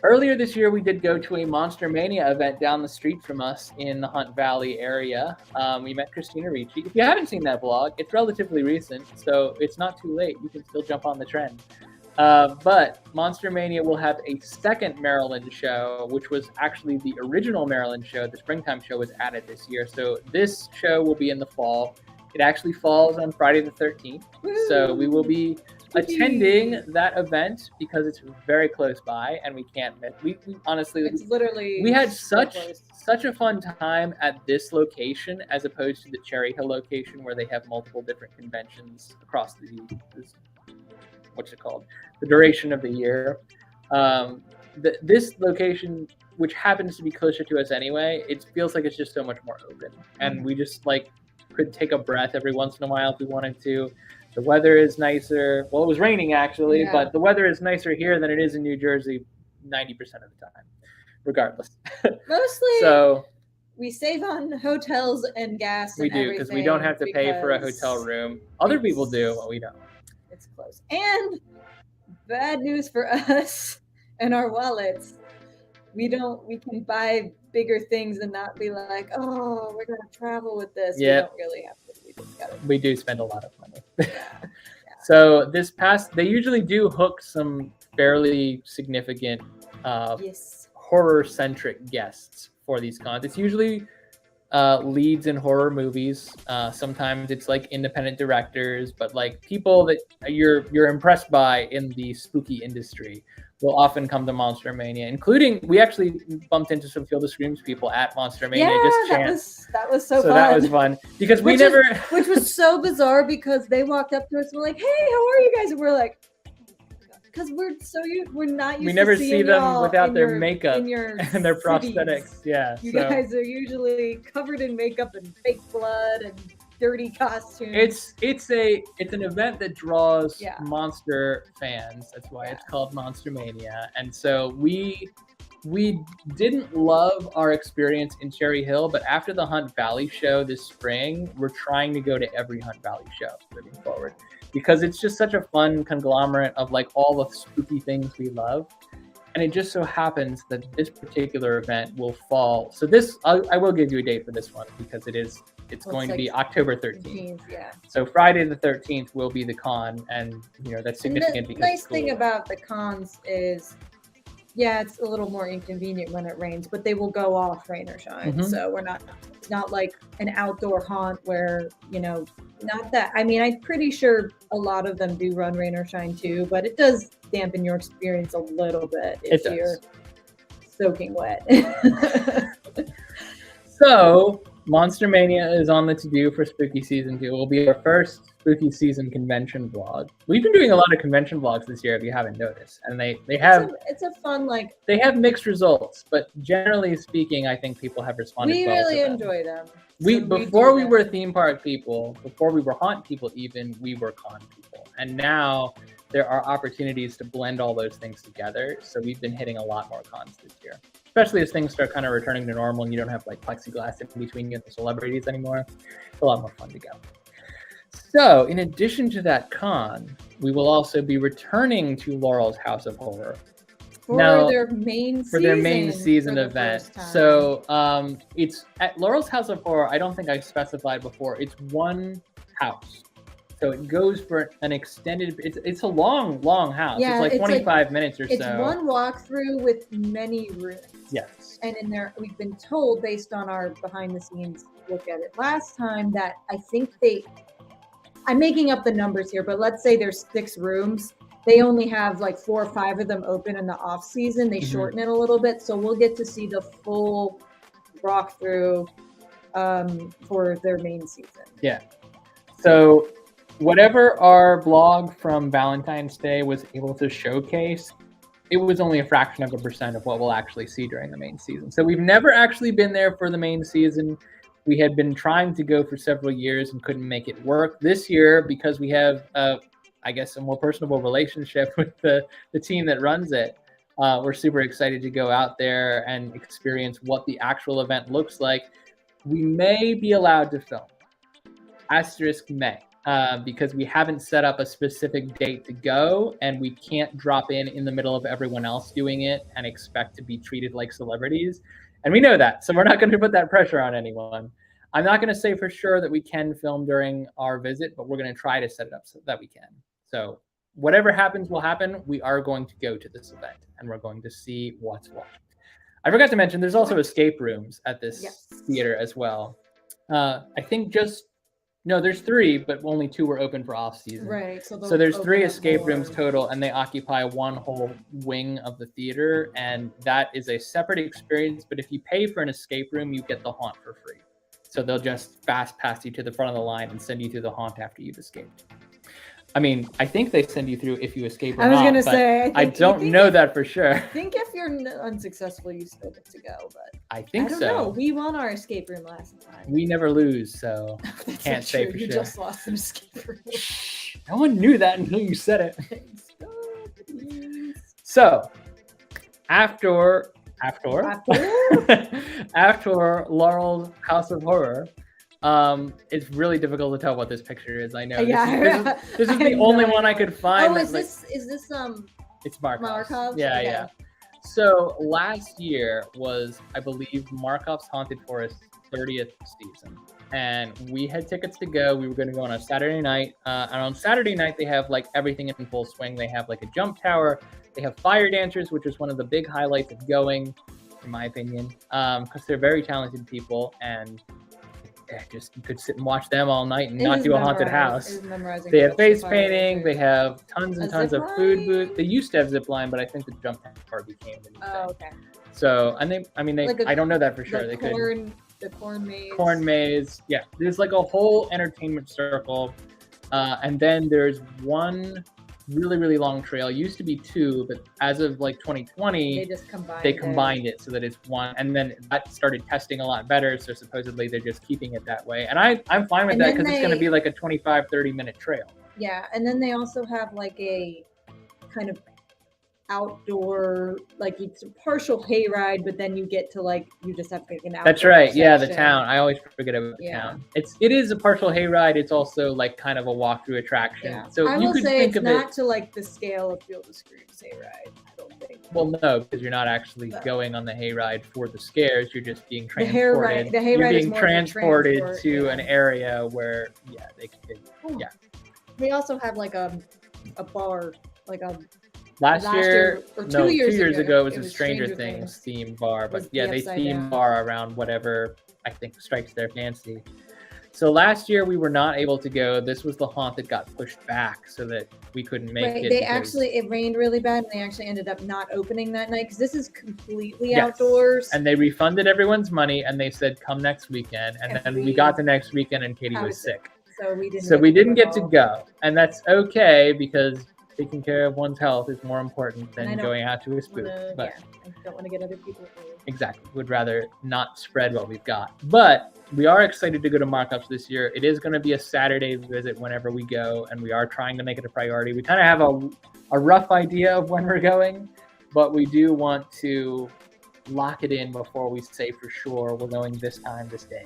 Earlier this year, we did go to a Monster Mania event down the street from us in the Hunt Valley area. We met Christina Ricci. If you haven't seen that vlog, it's relatively recent, so it's not too late. You can still jump on the trend. But Monster Mania will have a second Maryland show, which was actually the original Maryland show. The springtime show was added this year. So this show will be in the fall. It actually falls on Friday the 13th. Woo! So we will be attending that event because it's very close by and we can't miss. We honestly, it's literally, we had such a fun time at this location as opposed to the Cherry Hill location where they have multiple different conventions across the duration of the year. This location, which happens to be closer to us anyway, it feels like it's just so much more open, and we just like could take a breath every once in a while if we wanted to. The weather is nicer. Well, it was raining actually, but the weather is nicer here than it is in New Jersey 90% of the time, regardless. Mostly. So we save on hotels and gas. We do because we don't have to pay for a hotel room. Other people do, but we don't. It's close. And bad news for us and our wallets. We can buy bigger things and not be like, oh, we're gonna travel with this. We don't really have to. We do spend a lot of money. So they usually do hook some fairly significant horror-centric guests for these cons. It's usually leads in horror movies. Sometimes it's like independent directors, but like people that you're impressed by in the spooky industry will often come to Monster Mania, including we actually bumped into some Field of Screams people at Monster Mania. That was so fun. That was fun because which was so bizarre because they walked up to us and were like, "Hey, how are you guys?" And we're like, because we're not used. We never to see them without their makeup and their cities. Prosthetics. Yeah, you guys are usually covered in makeup and fake blood and dirty costumes. It's an event that draws monster fans. That's why it's called Monster Mania. And so we didn't love our experience in Cherry Hill, but after the Hunt Valley show this spring, we're trying to go to every Hunt Valley show moving forward because it's just such a fun conglomerate of like all the spooky things we love. And it just so happens that this particular event will fall. So I will give you a date for this one because it is it's going to be October 13th. 13th, yeah. So Friday the 13th will be the con, and that's significant and the because nice thing about the cons is, yeah, it's a little more inconvenient when it rains, but they will go off rain or shine. So it's not like an outdoor haunt where, not that. I mean, I'm pretty sure a lot of them do run rain or shine too, but it does dampen your experience a little bit if you're soaking wet. So Monster Mania is on the to-do for Spooky Season 2. It will be our first Spooky Season convention vlog. We've been doing a lot of convention vlogs this year, if you haven't noticed. And they have... It's a fun, they have mixed results, but generally speaking, I think people have responded well to them. We really enjoy them. Before we were theme park people, before we were haunt people even, we were con people. And now there are opportunities to blend all those things together. So we've been hitting a lot more cons this year. Especially as things start kind of returning to normal and you don't have plexiglass in between you and the celebrities anymore. It's a lot more fun to go. So in addition to that con, we will also be returning to Laurel's House of Horror. For their main season event. So it's at Laurel's House of Horror. I don't think I specified before. It's one house. So it goes for an extended, it's a long house. Yeah, it's 25 minutes or so. It's one walkthrough with many rooms. Yes. And in there, we've been told, based on our behind the scenes look at it last time, that I think I'm making up the numbers here, but let's say there's 6 rooms. They only have 4 or 5 of them open in the off season. They shorten it a little bit. So we'll get to see the full walkthrough for their main season. Yeah. So whatever our blog from Valentine's Day was able to showcase, it was only a fraction of a percent of what we'll actually see during the main season. So we've never actually been there for the main season. We had been trying to go for several years and couldn't make it work. This year, because we have, I guess, a more personable relationship with the team that runs it, we're super excited to go out there and experience what the actual event looks like. We may be allowed to film. Asterisk may. Because we haven't set up a specific date to go, and we can't drop in the middle of everyone else doing it and expect to be treated like celebrities. And we know that, so we're not going to put that pressure on anyone. I'm not going to say for sure that we can film during our visit, but we're going to try to set it up so that we can. So whatever happens will happen. We are going to go to this event, and we're going to see what's what. I forgot to mention, there's also escape rooms at this theater as well. I think there's 3, but only 2 were open for off season. Right. So there's 3 escape rooms total, and they occupy one whole wing of the theater, and that is a separate experience. But if you pay for an escape room, you get the haunt for free. So they'll just fast pass you to the front of the line and send you through the haunt after you've escaped. I mean, I think they send you through if you escape or not. I was going to say, I don't know that for sure. I think if you're unsuccessful, you still get to go, but I don't know. We won our escape room last time. We never lose, so can't say for sure. You just lost an escape room. No one knew that until you said it. So, after Laurel's House of Horror, it's really difficult to tell what this picture is. I know. Yeah, this is the only one I could find. Oh, is this it's Markov's? Yeah. So last year was, I believe, Markov's Haunted Forest 30th season, and we had tickets to go. We were going to go on a Saturday night, and on Saturday night they have everything in full swing. They have a jump tower. They have fire dancers, which is one of the big highlights of going, in my opinion, because they're very talented people, and you could sit and watch them all night and not do a haunted house. They have face painting. They have tons and tons of food booths. They used to have zip line, but I think the jump tower became the new thing. Okay. So, and I don't know that for sure. The corn maze. Yeah, there's a whole entertainment circle, and then there's one really, really long trail. It used to be 2, but as of 2020, they combined it so that it's 1, and then that started testing a lot better. So supposedly they're just keeping it that way, and I'm fine with that because it's going to be a 25-30 minute trail. Yeah, and then they also have a kind of outdoor, it's a partial hayride, but then you get to you just have to take an outdoor. That's right. Section. Yeah, the town. I always forget about the town. It is a partial hayride. It's also kind of a walkthrough attraction. Yeah. So I will say it's not to the scale of Field of Scream's hayride. I don't think. Well, no, because you're not actually going on the hayride for the scares. You're just being transported. You're being transported to an area where, they can. Yeah. We also have like a bar, like a. Last year or 2 years ago, it was a Stranger Things themed bar, but they theme bar around whatever I think strikes their fancy. So last year we were not able to go. This was the haunt that got pushed back so that we couldn't make it. It rained really bad, and they actually ended up not opening that night because this is completely outdoors. And they refunded everyone's money, and they said come next weekend. And then we got to next weekend, and Katie was sick. So we didn't get to go, and that's okay because taking care of one's health is more important than going out to a spook. I don't want to get other people. Exactly. Would rather not spread what we've got. But we are excited to go to Markups this year. It is going to be a Saturday visit whenever we go, and we are trying to make it a priority. We kind of have a rough idea of when we're going, but we do want to lock it in before we say for sure we're going this time, this day.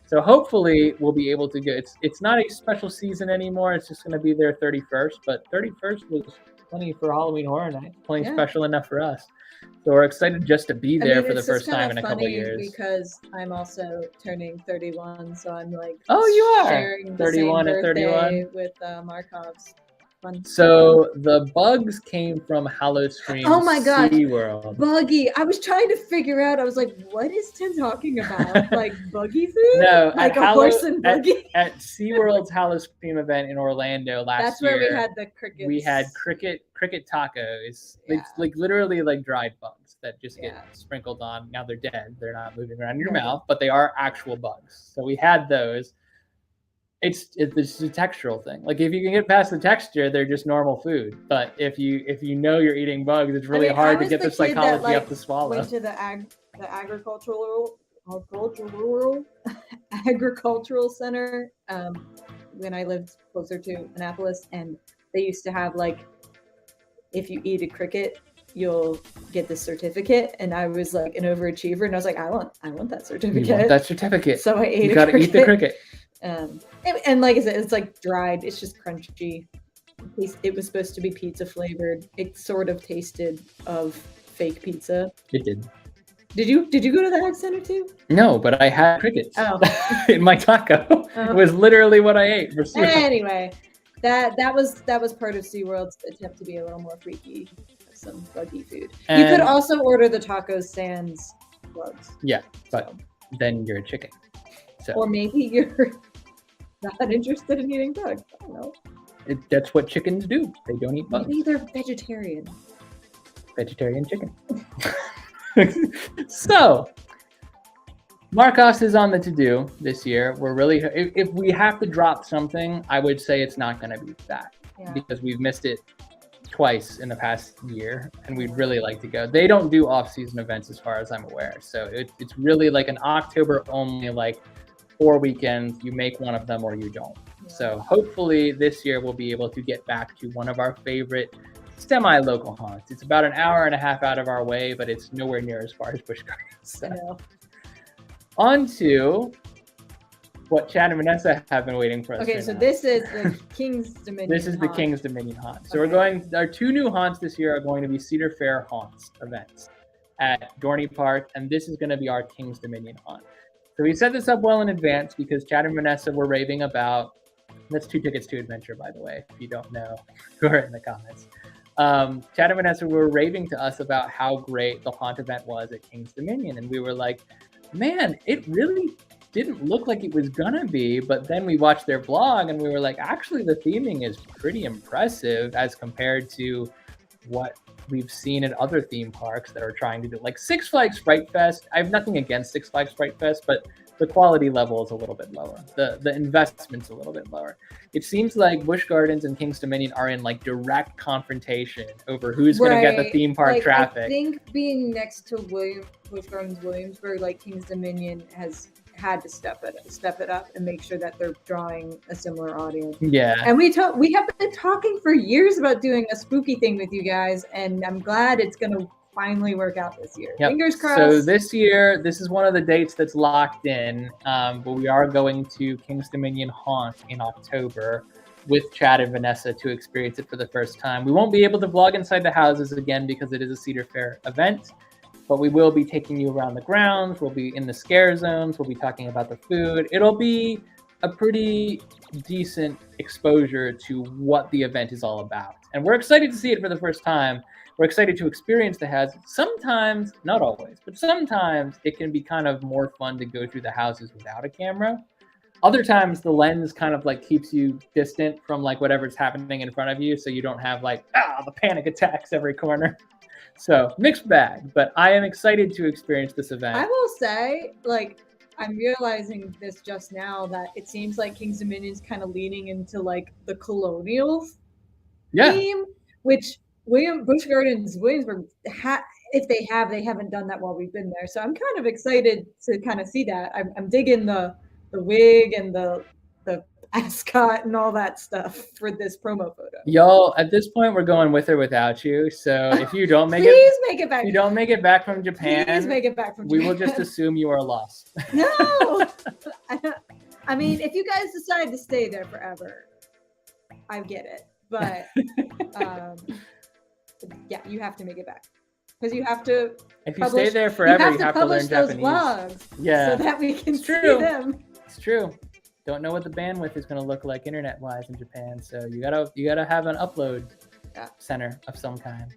So hopefully we'll be able to go. It's not a special season anymore. It's just going to be their 31st, but 31st was plenty for Halloween Horror Night. Plenty special enough for us. So we're excited just to be there for the first time in a couple of years. Because I'm also turning 31, so I'm like, you are sharing 31 the same at 31 with Markov's. So the bugs came from howl-o-scream. Oh my god, SeaWorld. Buggy! I was trying to figure out. I was like, "What is Tim talking about? Like buggy food? No, like a horse and buggy." At SeaWorld's howl-o-scream event in Orlando last year. That's where we had the crickets. We had cricket tacos. It's like literally like dried bugs that just get sprinkled on. Now they're dead. They're not moving around in your mouth, but they are actual bugs. So we had those. It's a textural thing. Like if you can get past the texture, they're just normal food. But if you know you're eating bugs, it's really hard to get the psychology up to swallow. Went to the agricultural center when I lived closer to Annapolis, and they used to have like, if you eat a cricket, you'll get this certificate. And I was like an overachiever, and I was like, I want that certificate. You want that certificate. So I ate. You gotta eat the cricket. And like I said, it's like dried. It's just crunchy. It was supposed to be pizza flavored. It sort of tasted of fake pizza. It did. Did you go to the Ag Center too? No, but I had crickets. Oh. In my taco. It was literally what I ate for SeaWorld. Anyway, that was part of SeaWorld's attempt to be a little more freaky. Some buggy food. And you could also order the tacos sans bugs. Yeah, but then you're a chicken. So. Or maybe you're not interested in eating bugs. I don't know. That's what chickens do. They don't eat bugs. Maybe they're vegetarian. Vegetarian chicken. So, Marcos is on the to-do this year. We're really, if we have to drop something, I would say it's not going to be that. Because we've missed it twice in the past year, and we'd really like to go. They don't do off-season events as far as I'm aware. So it's really like an October only, like 4 weekends. You make one of them or you don't. So hopefully this year we'll be able to get back to one of our favorite semi-local haunts. It's about an hour and a half out of our way, but it's nowhere near as far as Busch Gardens. So. On to what Chad and Vanessa have been waiting for us. Okay, so this is the King's Dominion. This is the King's Dominion haunt. So we're going. Our 2 new haunts this year are going to be Cedar Fair haunts events at Dorney Park, and this is going to be our King's Dominion haunt. So we set this up well in advance because Chad and Vanessa were raving about. That's 2 tickets to adventure, by the way. If you don't know, go ahead in the comments. Chad and Vanessa were raving to us about how great the haunt event was at King's Dominion, and we were like, man, it really didn't look like it was gonna be, but then we watched their blog and we were like, actually the theming is pretty impressive as compared to what we've seen at other theme parks that are trying to do, like Six Flags Fright Fest. I have nothing against Six Flags Fright Fest, but the quality level is a little bit lower. The investment's a little bit lower. It seems like Busch Gardens and King's Dominion are in like direct confrontation over who's going to get the theme park traffic. I think being next to Busch Gardens Williamsburg, like King's Dominion has had to step it up and make sure that they're drawing a similar audience. Yeah. And we have been talking for years about doing a spooky thing with you guys, and I'm glad it's going to finally work out this year. Yep. Fingers crossed. So this year, this is one of the dates that's locked in, but we are going to King's Dominion Haunt in October. with Chad and Vanessa to experience it for the first time. We won't be able to vlog inside the houses again because it is a Cedar Fair event, but we will be taking you around the grounds. We'll be in the scare zones. We'll be talking about the food. It'll be a pretty decent exposure to what the event is all about. And we're excited to see it for the first time. We're excited to experience the houses. Sometimes, not always, but sometimes it can be kind of more fun to go through the houses without a camera. Other times the lens kind of like keeps you distant from like whatever's happening in front of you, so you don't have like the panic attacks every corner. So mixed bag, but I am excited to experience this event. I will say, like, I'm realizing this just now that it seems like Kings Dominion's kind of leaning into like the colonial theme, which Busch Gardens Williamsburg if they haven't done that while we've been there. So I'm kind of excited to kind of see that. I'm digging the wig and the ascot and all that stuff for this promo photo. Y'all, at this point, we're going with or without you. So if you don't make please make it back. If you don't make it back from Japan, please make it back from Japan. We will just assume you are lost. No, I mean, if you guys decide to stay there forever, I get it. But yeah, you have to make it back because you have to. If you stay there forever, you have to learn Japanese. Vlogs, yeah, so that we can see them. It's true. Don't know what the bandwidth is going to look like internet-wise in Japan, so you gotta have an upload center of some kind.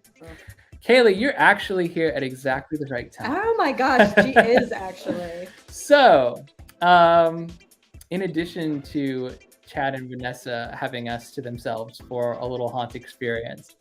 Kaylee, you're actually here at exactly the right time. Oh my gosh, she is actually. So, in addition to Chad and Vanessa having us to themselves for a little haunt experience,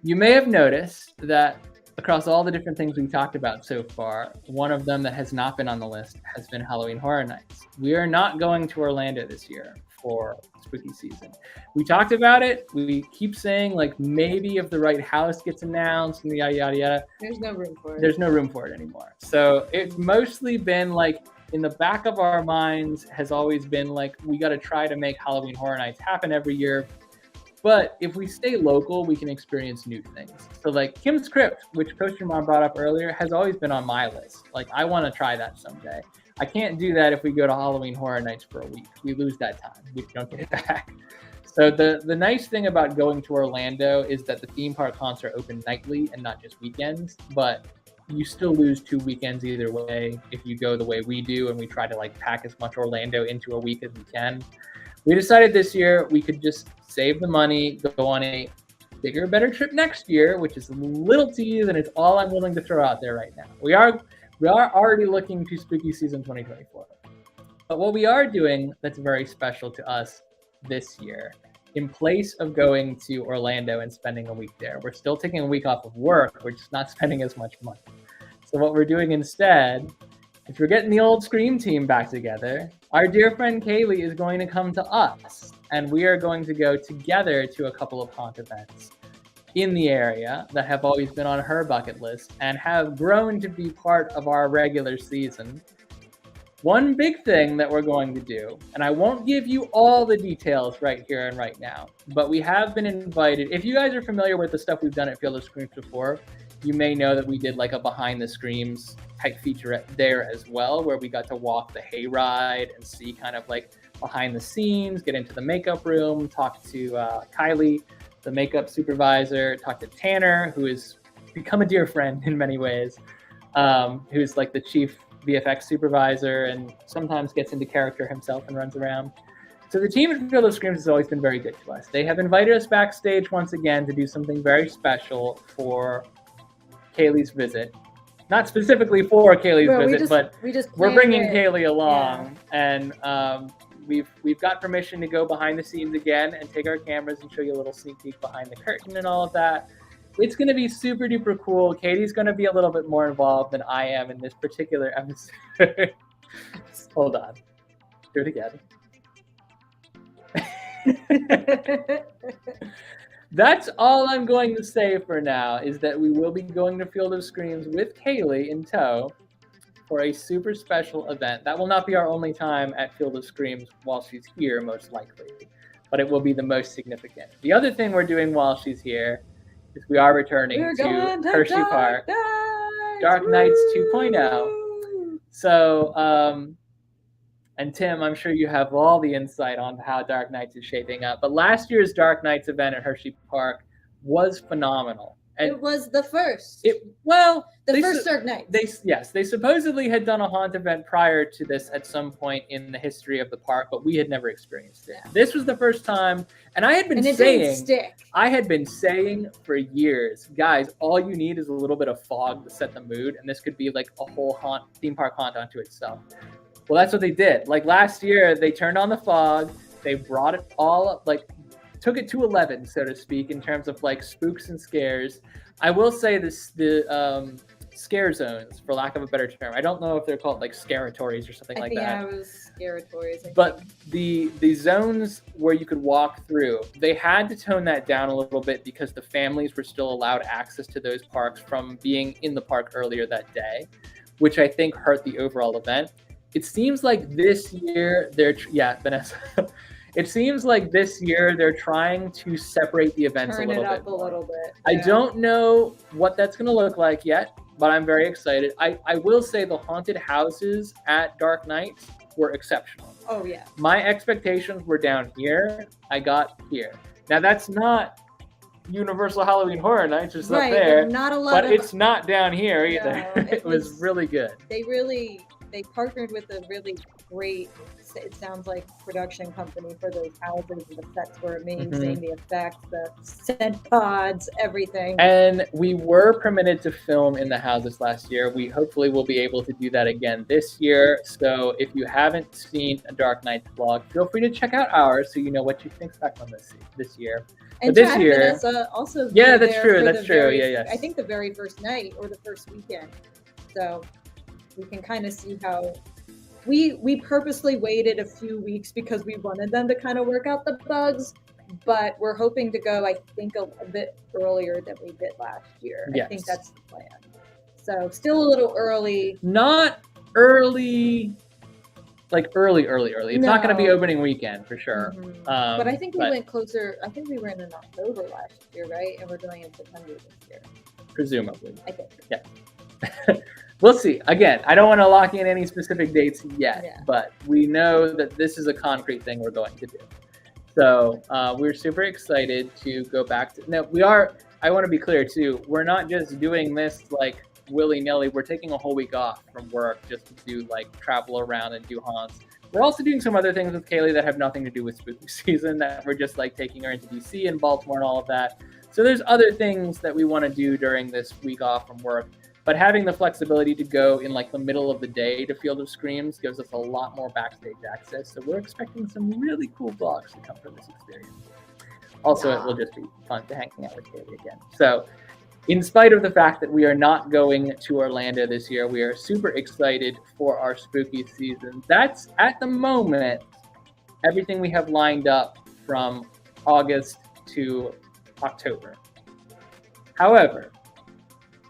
you may have noticed that across all the different things we've talked about so far, one of them that has not been on the list has been Halloween Horror Nights. We are not going to Orlando this year for spooky season. We talked about it. We keep saying like maybe if the right house gets announced and yada yada yada. There's no room for it. There's no room for it anymore. So it's mostly been like in the back of our minds has always been like we got to try to make Halloween Horror Nights happen every year. But if we stay local, we can experience new things. So like Kim's Crypt, which Coaster Mom brought up earlier, has always been on my list. Like I want to try that someday. I can't do that if we go to Halloween Horror Nights for a week. We lose that time. We don't get it back. So the nice thing about going to Orlando is that the theme park haunts are open nightly and not just weekends. But you still lose 2 weekends either way if you go the way we do and we try to like pack as much Orlando into a week as we can. We decided this year we could just save the money, go on a bigger, better trip next year, which is a little tease, and it's all I'm willing to throw out there right now. We are already looking to spooky season 2024. But what we are doing that's very special to us this year, in place of going to Orlando and spending a week there, we're still taking a week off of work. We're just not spending as much money. So what we're doing instead, if we're getting the old Scream team back together, our dear friend Kaylee is going to come to us, and we are going to go together to a couple of haunt events in the area that have always been on her bucket list and have grown to be part of our regular season. One big thing that we're going to do, and I won't give you all the details right here and right now, but we have been invited. If you guys are familiar with the stuff we've done at Field of Screams before, you may know that we did like a behind the Screams type featurette there as well, where we got to walk the hayride and see kind of like behind the scenes, get into the makeup room, talk to Kylie, the makeup supervisor, talk to Tanner, who has become a dear friend in many ways, who's like the chief VFX supervisor and sometimes gets into character himself and runs around. So the team at Field of Screams has always been very good to us. They have invited us backstage once again to do something very special for Kaylee's visit. Not specifically for Kaylee's visit, but we're bringing Kaylee along, and we've got permission to go behind the scenes again and take our cameras and show you a little sneak peek behind the curtain and all of that. It's going to be super duper cool. Katie's going to be a little bit more involved than I am in this particular episode. Hold on. Do it again. That's all I'm going to say for now, is that we will be going to Field of Screams with Kaylee in tow for a super special event. That will not be our only time at Field of Screams while she's here, most likely, but it will be the most significant. The other thing we're doing while she's here is we are returning to Hershey Park, Dark Nights 2.0. So And Tim, I'm sure you have all the insight on how Dark Nights is shaping up. But last year's Dark Nights event at Hershey Park was phenomenal. And it was the first. The first Dark Nights. They supposedly had done a haunt event prior to this at some point in the history of the park, but we had never experienced it. Yeah. This was the first time, and I had been saying for years, guys, all you need is a little bit of fog to set the mood, and this could be like a whole theme park haunt unto itself. Well, that's what they did. Like last year, they turned on the fog, they brought it all up, like took it to 11, so to speak, in terms of like spooks and scares. I will say the scare zones, for lack of a better term. I don't know if they're called like scaratories or something like that. Yeah, it was scaratories. But the zones where you could walk through, they had to tone that down a little bit because the families were still allowed access to those parks from being in the park earlier that day, which I think hurt the overall event. It seems like this year Vanessa. It seems like this year they're trying to separate the events Turn a little it bit. up a little bit. I don't know what that's going to look like yet, but I'm very excited. I will say the haunted houses at Dark Nights were exceptional. Oh, yeah. My expectations were down here. I got here. Now, that's not Universal Halloween Horror Nights, it's up there. Not a lot but it's not down here either. No, it was really good. They partnered with a really great, it sounds like, production company for those houses. The sets were amazing. The effects, the scent pods, everything. And we were permitted to film in the houses last year. We hopefully will be able to do that again this year. So if you haven't seen a Dark Nights vlog, feel free to check out ours so you know what you can expect from this year. And but this year, Vanessa also that's true. That's true. Yes. I think the very first night or the first weekend. So we can kind of see how we purposely waited a few weeks because we wanted them to kind of work out the bugs, but we're hoping to go, I think, a bit earlier than we did last year. Yes. I think that's the plan. So still a little early. Not early, like early. It's not going to be opening weekend for sure. But I think we went closer. I think we were in October last year, right? And we're doing it in September this year. Presumably. I think. Yeah. We'll see. Again, I don't want to lock in any specific dates yet, but we know that this is a concrete thing we're going to do. So we're super excited to go back to. Now I want to be clear too. We're not just doing this like willy-nilly. We're taking a whole week off from work just to do like travel around and do haunts. We're also doing some other things with Kaylee that have nothing to do with spooky season. That we're just like taking her into DC and Baltimore and all of that. So there's other things that we want to do during this week off from work. But having the flexibility to go in like the middle of the day to Field of Screams gives us a lot more backstage access. So we're expecting some really cool vlogs to come from this experience. Also, it will just be fun to hang out with Kaylee again. So in spite of the fact that we are not going to Orlando this year, we are super excited for our spooky season. That's, at the moment, everything we have lined up from August to October. However,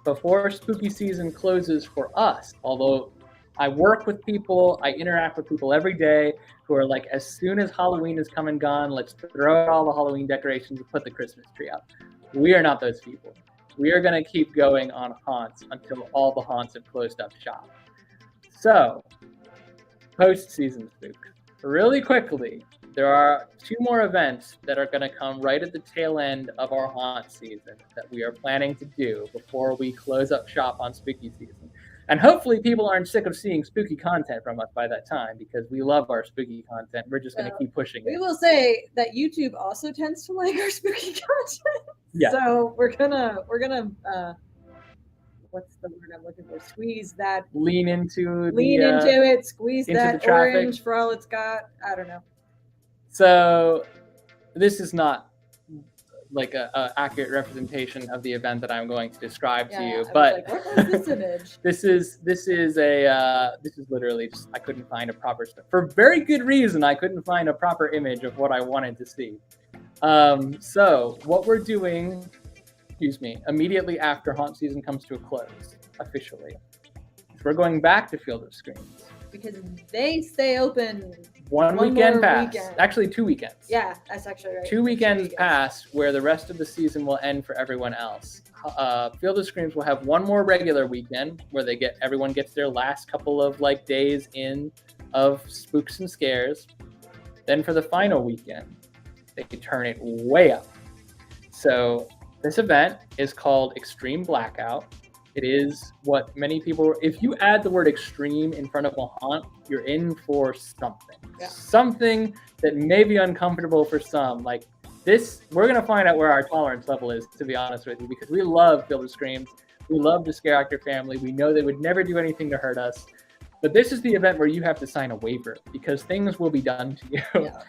before spooky season closes for us, although I work with people, I interact with people every day who are like, as soon as Halloween is come and gone, let's throw out all the Halloween decorations and put the Christmas tree up. We are not those people. We are going to keep going on haunts until all the haunts have closed up shop. So, post-season spook. Really quickly, there are 2 more events that are going to come right at the tail end of our haunt season that we are planning to do before we close up shop on spooky season. And hopefully people aren't sick of seeing spooky content from us by that time, because we love our spooky content. We're just going to keep pushing it. We will say that YouTube also tends to like our spooky content. Yeah. So we're gonna what's the word I'm looking for? Squeeze that. Lean into it. Squeeze that traffic. Orange for all it's got. I don't know. So this is not like a accurate representation of the event that I'm going to describe to you, but what was this image? this is literally just, I couldn't find a proper, for very good reason, I couldn't find a proper image of what I wanted to see. So what we're doing, immediately after haunt season comes to a close officially, is we're going back to Field of Screams. Because they stay open one weekend past. Actually, 2 weekends. Yeah, that's actually right. 2 weekends past where the rest of the season will end for everyone else. Field of Screams will have one more regular weekend where everyone gets their last couple of like days in of spooks and scares. Then for the final weekend, they turn it way up. So this event is called Extreme Blackout. It is what many people, if you add the word extreme in front of a haunt, you're in for something. Yeah. Something that may be uncomfortable for some. Like this, we're going to find out where our tolerance level is, to be honest with you, because we love Field of Screams. We love to scare out your family. We know they would never do anything to hurt us. But this is the event where you have to sign a waiver because things will be done to you. Yeah.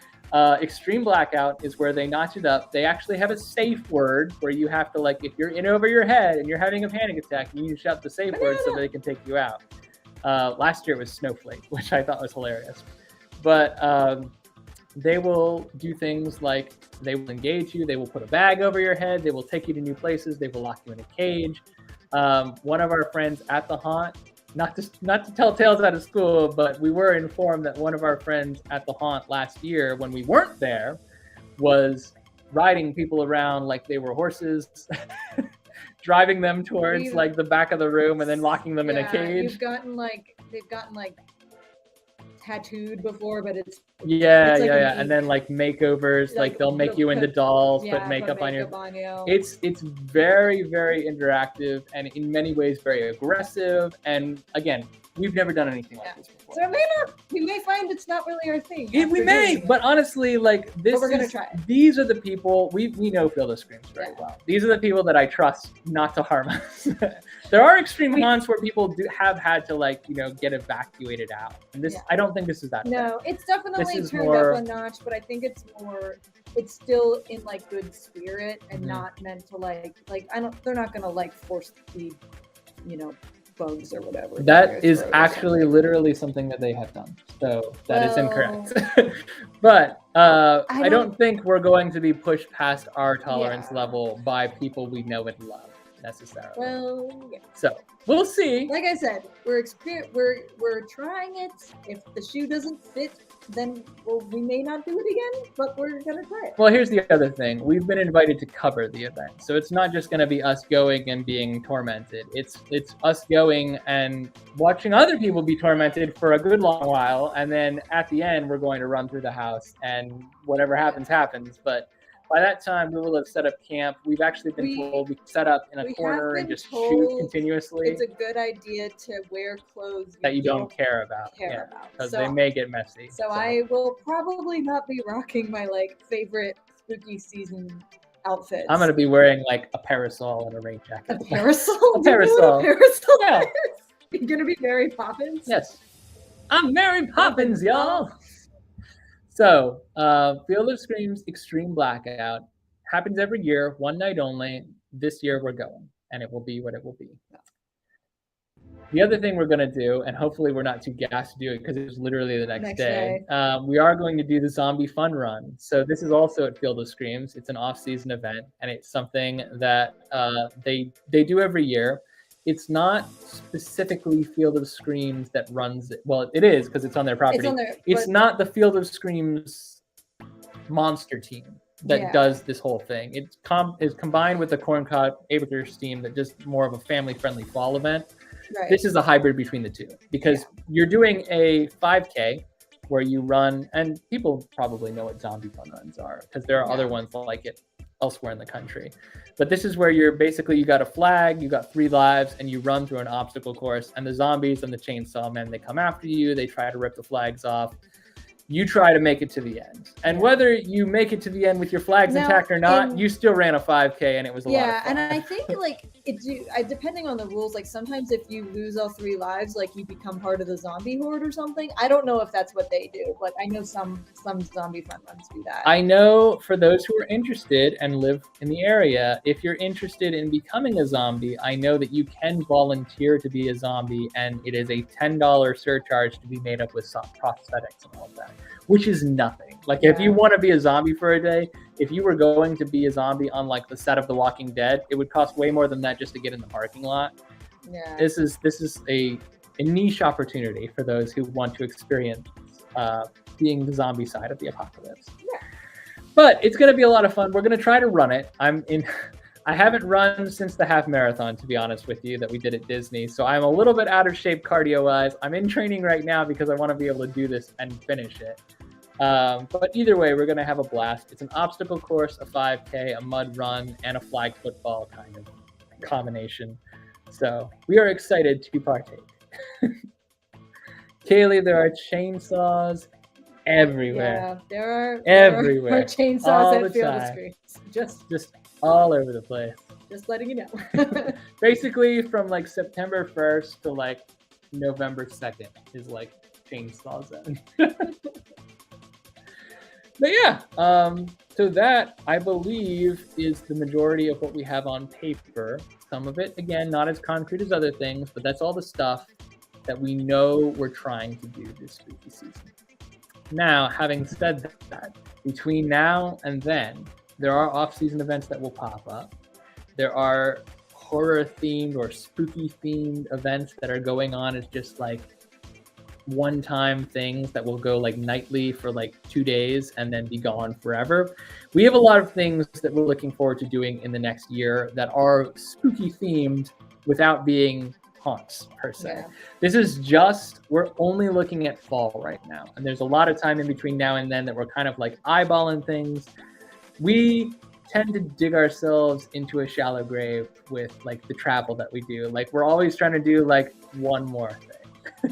Extreme Blackout is where they notch it up. They actually have a safe word where you have to, like, if you're in over your head and you're having a panic attack, you need to shout the safe word so they can take you out. Last year it was Snowflake, which I thought was hilarious. But they will do things like they will engage you. They will put a bag over your head. They will take you to new places. They will lock you in a cage. One of our friends at the haunt, not to tell tales out of school, but we were informed that one of our friends at the haunt last year, when we weren't there, was riding people around like they were horses, driving them towards like the back of the room and then locking them in a cage. They've gotten like tattooed before, but it's and then like makeovers, like they'll make you into dolls, put makeup on you. It's very, very interactive and in many ways very aggressive. And again, we've never done anything like this before. So we may find it's not really our thing. We may, but honestly, like this, but we're gonna try it. These are the people we know Field of Screams very well. These are the people that I trust not to harm us. There are extreme haunts where people have had to get evacuated out, and this I don't think this is that. No, it's definitely turned up a notch, but I think it's still in like good spirit and not meant to they're not gonna force feed, bugs or whatever. That is actually literally something that they have done. So that is incorrect. But I don't think we're going to be pushed past our tolerance level by people we know and love necessarily. Well, yeah. So we'll see. Like I said, we're trying it. If the shoe doesn't fit, then we may not do it again, but we're gonna try it. Well, here's the other thing. We've been invited to cover the event. So it's not just gonna be us going and being tormented. It's us going and watching other people be tormented for a good long while, and then at the end we're going to run through the house and whatever happens, happens. But by that time, we will have set up camp. We've actually been told we can set up in a corner and just shoot continuously. It's a good idea to wear clothes that you don't care about. Because they may get messy. So I will probably not be rocking my favorite spooky season outfits. I'm going to be wearing a parasol and a rain jacket. A parasol? A parasol. Yeah. You're going to be Mary Poppins? Yes. I'm Mary Poppins, y'all. So, Field of Screams Extreme Blackout happens every year, one night only. This year we're going, and it will be what it will be. The other thing we're going to do, and hopefully we're not too gassed to do it because it's literally the next day. We are going to do the Zombie Fun Run. So this is also at Field of Screams. It's an off-season event, and it's something that they do every year. It's not specifically Field of Screams that runs it. Well, it is because it's on their property. It's not the Field of Screams monster team that does this whole thing. It is combined with the Corncob Amateurs team that just more of a family-friendly fall event. Right. This is a hybrid between the two because you're doing a 5K where you run, and people probably know what zombie fun runs are because there are other ones like it elsewhere in the country. But this is where you got a flag, you got 3 lives, and you run through an obstacle course, and the zombies and the chainsaw men, they come after you, they try to rip the flags off. You try to make it to the end. And whether you make it to the end with your flags intact or not, you still ran a 5K and it was a lot of fun. And I think depending on the rules, sometimes if you lose all 3 lives, you become part of the zombie horde or something. I don't know if that's what they do, but I know some zombie fun runs do that. I know for those who are interested and live in the area, if you're interested in becoming a zombie, I know that you can volunteer to be a zombie, and it is a $10 surcharge to be made up with prosthetics and all of that. Which is nothing. If you want to be a zombie for a day, if you were going to be a zombie on the set of The Walking Dead, it would cost way more than that just to get in the parking lot. Yeah. This is a niche opportunity for those who want to experience being the zombie side of the apocalypse. Yeah. But it's going to be a lot of fun. We're going to try to run it. I'm I haven't run since the half marathon, to be honest with you, that we did at Disney. So I'm a little bit out of shape cardio-wise. I'm in training right now because I want to be able to do this and finish it. But either way, we're going to have a blast. It's an obstacle course, a 5K, a mud run, and a flag football kind of combination. So we are excited to partake. Kaylee, there are chainsaws everywhere. Yeah, there everywhere. are chainsaws all at Field of Screams. Just all over the place. Just letting you know. Basically, from like September 1st to like November 2nd is like chainsaw zone. But yeah, so that I believe is the majority of what we have on paper. Some of it, again, not as concrete as other things, but that's all the stuff that we know we're trying to do this spooky season. Now, having said that, between now and then, there are off-season events that will pop up. There are horror-themed or spooky-themed events that are going on as just like one-time things that will go like nightly for like 2 days and then be gone forever. We have a lot of things that we're looking forward to doing in the next year that are spooky-themed without being haunts per se. Yeah. This is just, we're only looking at fall right now. And there's a lot of time in between now and then that we're kind of like eyeballing things. We tend to dig ourselves into a shallow grave with like the travel that we do. Like we're always trying to do like one more thing.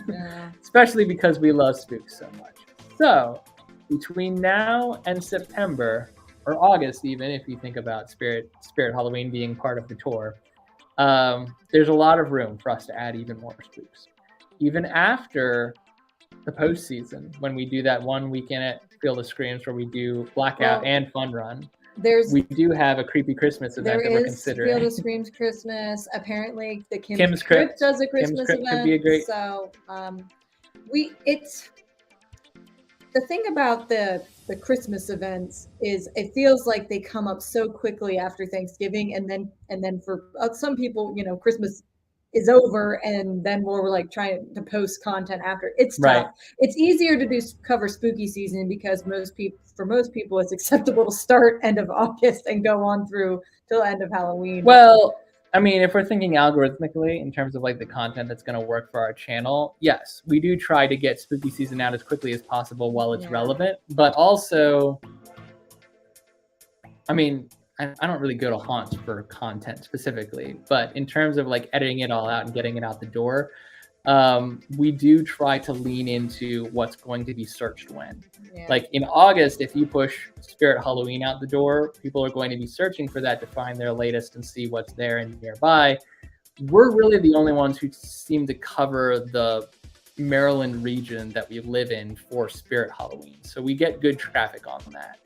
Yeah. Especially because we love spooks so much. So between now and September, or August even, if you think about Spirit Halloween being part of the tour, there's a lot of room for us to add even more spooks. Even after the postseason, when we do that one weekend at Field of Screams where we do Blackout and Fun Run, we do have a creepy Christmas event that we're considering. Field of Screams Christmas. Apparently, the Kim's Crypt does a Christmas event. Could be a great. So, it's the thing about the Christmas events is it feels like they come up so quickly after Thanksgiving, and then for some people, you know, Christmas is over, and then we're like trying to post content after. It's tough. Right. It's easier to cover spooky season because for most people it's acceptable to start end of August and go on through till end of Halloween. Well, I mean, if we're thinking algorithmically in terms of like the content that's going to work for our channel, yes, we do try to get spooky season out as quickly as possible while it's relevant. But also, I mean, I don't really go to haunts for content specifically, but in terms of like editing it all out and getting it out the door, we do try to lean into what's going to be searched when. Yeah. Like in August, if you push Spirit Halloween out the door, people are going to be searching for that to find their latest and see what's there and nearby. We're really the only ones who seem to cover the Maryland region that we live in for Spirit Halloween. So we get good traffic on that.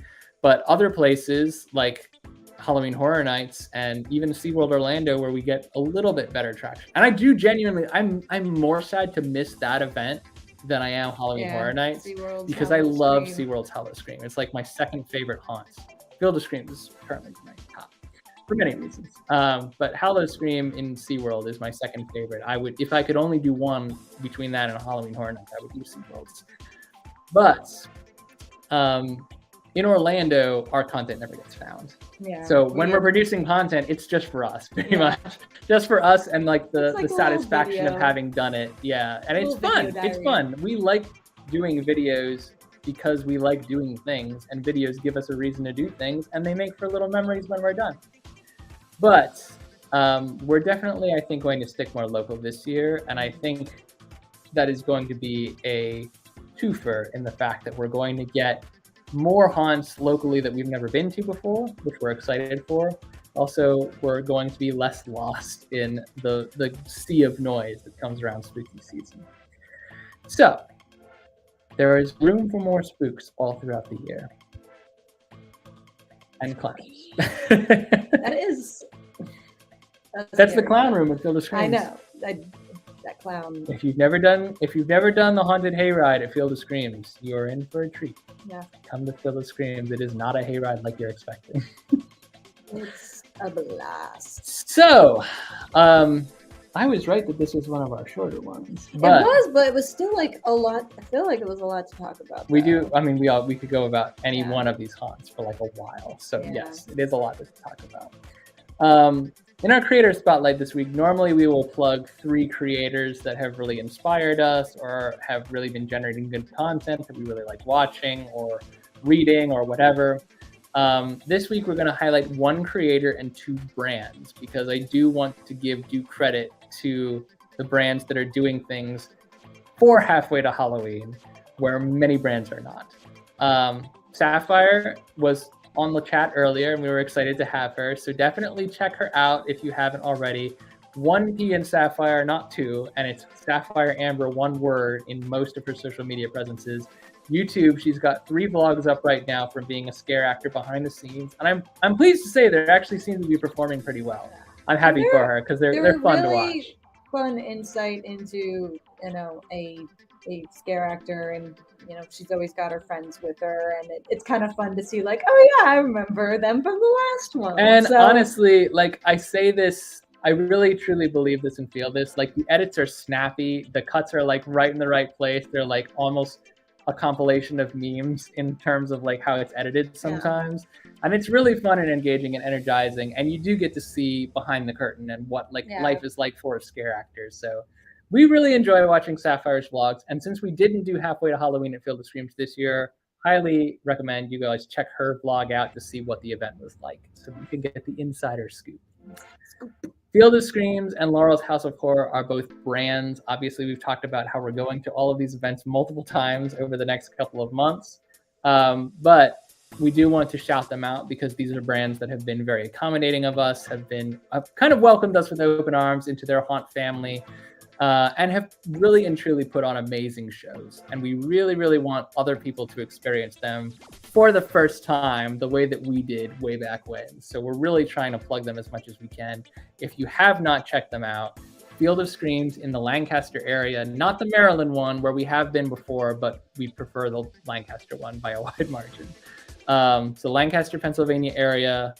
But other places like Halloween Horror Nights and even SeaWorld Orlando, where we get a little bit better traction. And I do genuinely, I'm more sad to miss that event than I am Halloween Horror Nights, because I love SeaWorld's howl-o-scream. It's like my second favorite haunt. Field of Screams is currently my top for many reasons. But howl-o-scream in SeaWorld is my second favorite. I would, if I could only do one between that and a Halloween Horror Nights, I would do SeaWorld's. But in Orlando, our content never gets found. Yeah. So when we're producing content, it's just for us, pretty much. Just for us and like the satisfaction of having done it. Yeah. And it's fun. It's fun. We like doing videos because we like doing things, and videos give us a reason to do things, and they make for little memories when we're done. But we're definitely, I think, going to stick more local this year. And I think that is going to be a twofer in the fact that we're going to get more haunts locally that we've never been to before, which we're excited for. Also, we're going to be less lost in the sea of noise that comes around spooky season. So there is room for more spooks all throughout the year. And clowns. That's the clown room at Field of Screams. I know. That clown. If you've never done the haunted hayride at Field of Screams, you're in for a treat. Yeah. Come to Field of Screams. It is not a hayride like you're expecting. It's a blast. So, I was right that this was one of our shorter ones. But it was still like a lot. I feel like it was a lot to talk about. We could go about any one of these haunts for like a while. So yes, it is a lot to talk about. In our creator spotlight this week, normally we will plug 3 creators that have really inspired us or have really been generating good content that we really like watching or reading or whatever. This week we're going to highlight 1 creator and 2 brands, because I do want to give due credit to the brands that are doing things for halfway to Halloween, where many brands are not. Sapphire was on the chat earlier, and we were excited to have her. So definitely check her out if you haven't already. 1P in Sapphire, not 2, and it's Sapphire Amber, 1 word in most of her social media presences. YouTube, she's got 3 vlogs up right now from being a scare actor behind the scenes, and I'm pleased to say they actually seem to be performing pretty well. I'm happy for her because they're fun to watch. Fun insight into a scare actor, and she's always got her friends with her, and it's kind of fun to see, like, oh yeah, I remember them from the last one. And honestly, like, I say this, I really truly believe this and feel this, like, the edits are snappy, the cuts are like right in the right place, they're like almost a compilation of memes in terms of like how it's edited sometimes. And it's really fun and engaging and energizing, and you do get to see behind the curtain and what life is like for a scare actor. So we really enjoy watching Sapphire's vlogs, and since we didn't do Halfway to Halloween at Field of Screams this year, highly recommend you guys check her vlog out to see what the event was like, so you can get the insider scoop. Field of Screams and Laurel's House of Horror are both brands. Obviously, we've talked about how we're going to all of these events multiple times over the next couple of months, but we do want to shout them out because these are brands that have been very accommodating of us, have kind of welcomed us with open arms into their haunt family, and have really and truly put on amazing shows. And we really, really want other people to experience them for the first time the way that we did way back when. So we're really trying to plug them as much as we can. If you have not checked them out, Field of Screams in the Lancaster area, not the Maryland one where we have been before, but we prefer the Lancaster one by a wide margin. So Lancaster, Pennsylvania area,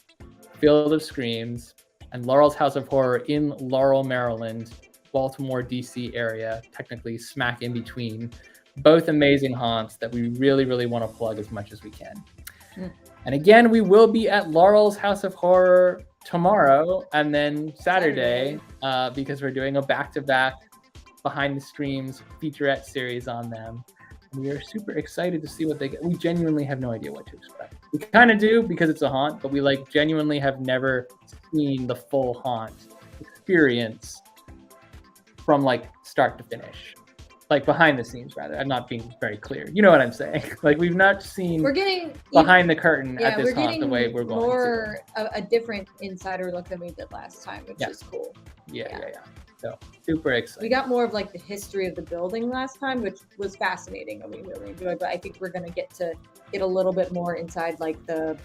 Field of Screams, and Laurel's House of Horror in Laurel, Maryland, Baltimore, DC area, technically smack in between. Both amazing haunts that we really, really want to plug as much as we can. And again, we will be at Laurel's House of Horror tomorrow and then Saturday. Because we're doing a back-to-back Behind the Screams featurette series on them. We are super excited to see what they get. We genuinely have no idea what to expect. We kind of do because it's a haunt, but we genuinely have never seen the full haunt experience from start to finish, behind the scenes rather. I'm not being very clear. You know what I'm saying? We've not seen. We're getting behind the curtain at this haunt the way we're going more a different insider look than we did last time, which is cool. Yeah. So super excited. We got more of the history of the building last time, which was fascinating and we really enjoyed. But I think we're gonna get a little bit more inside the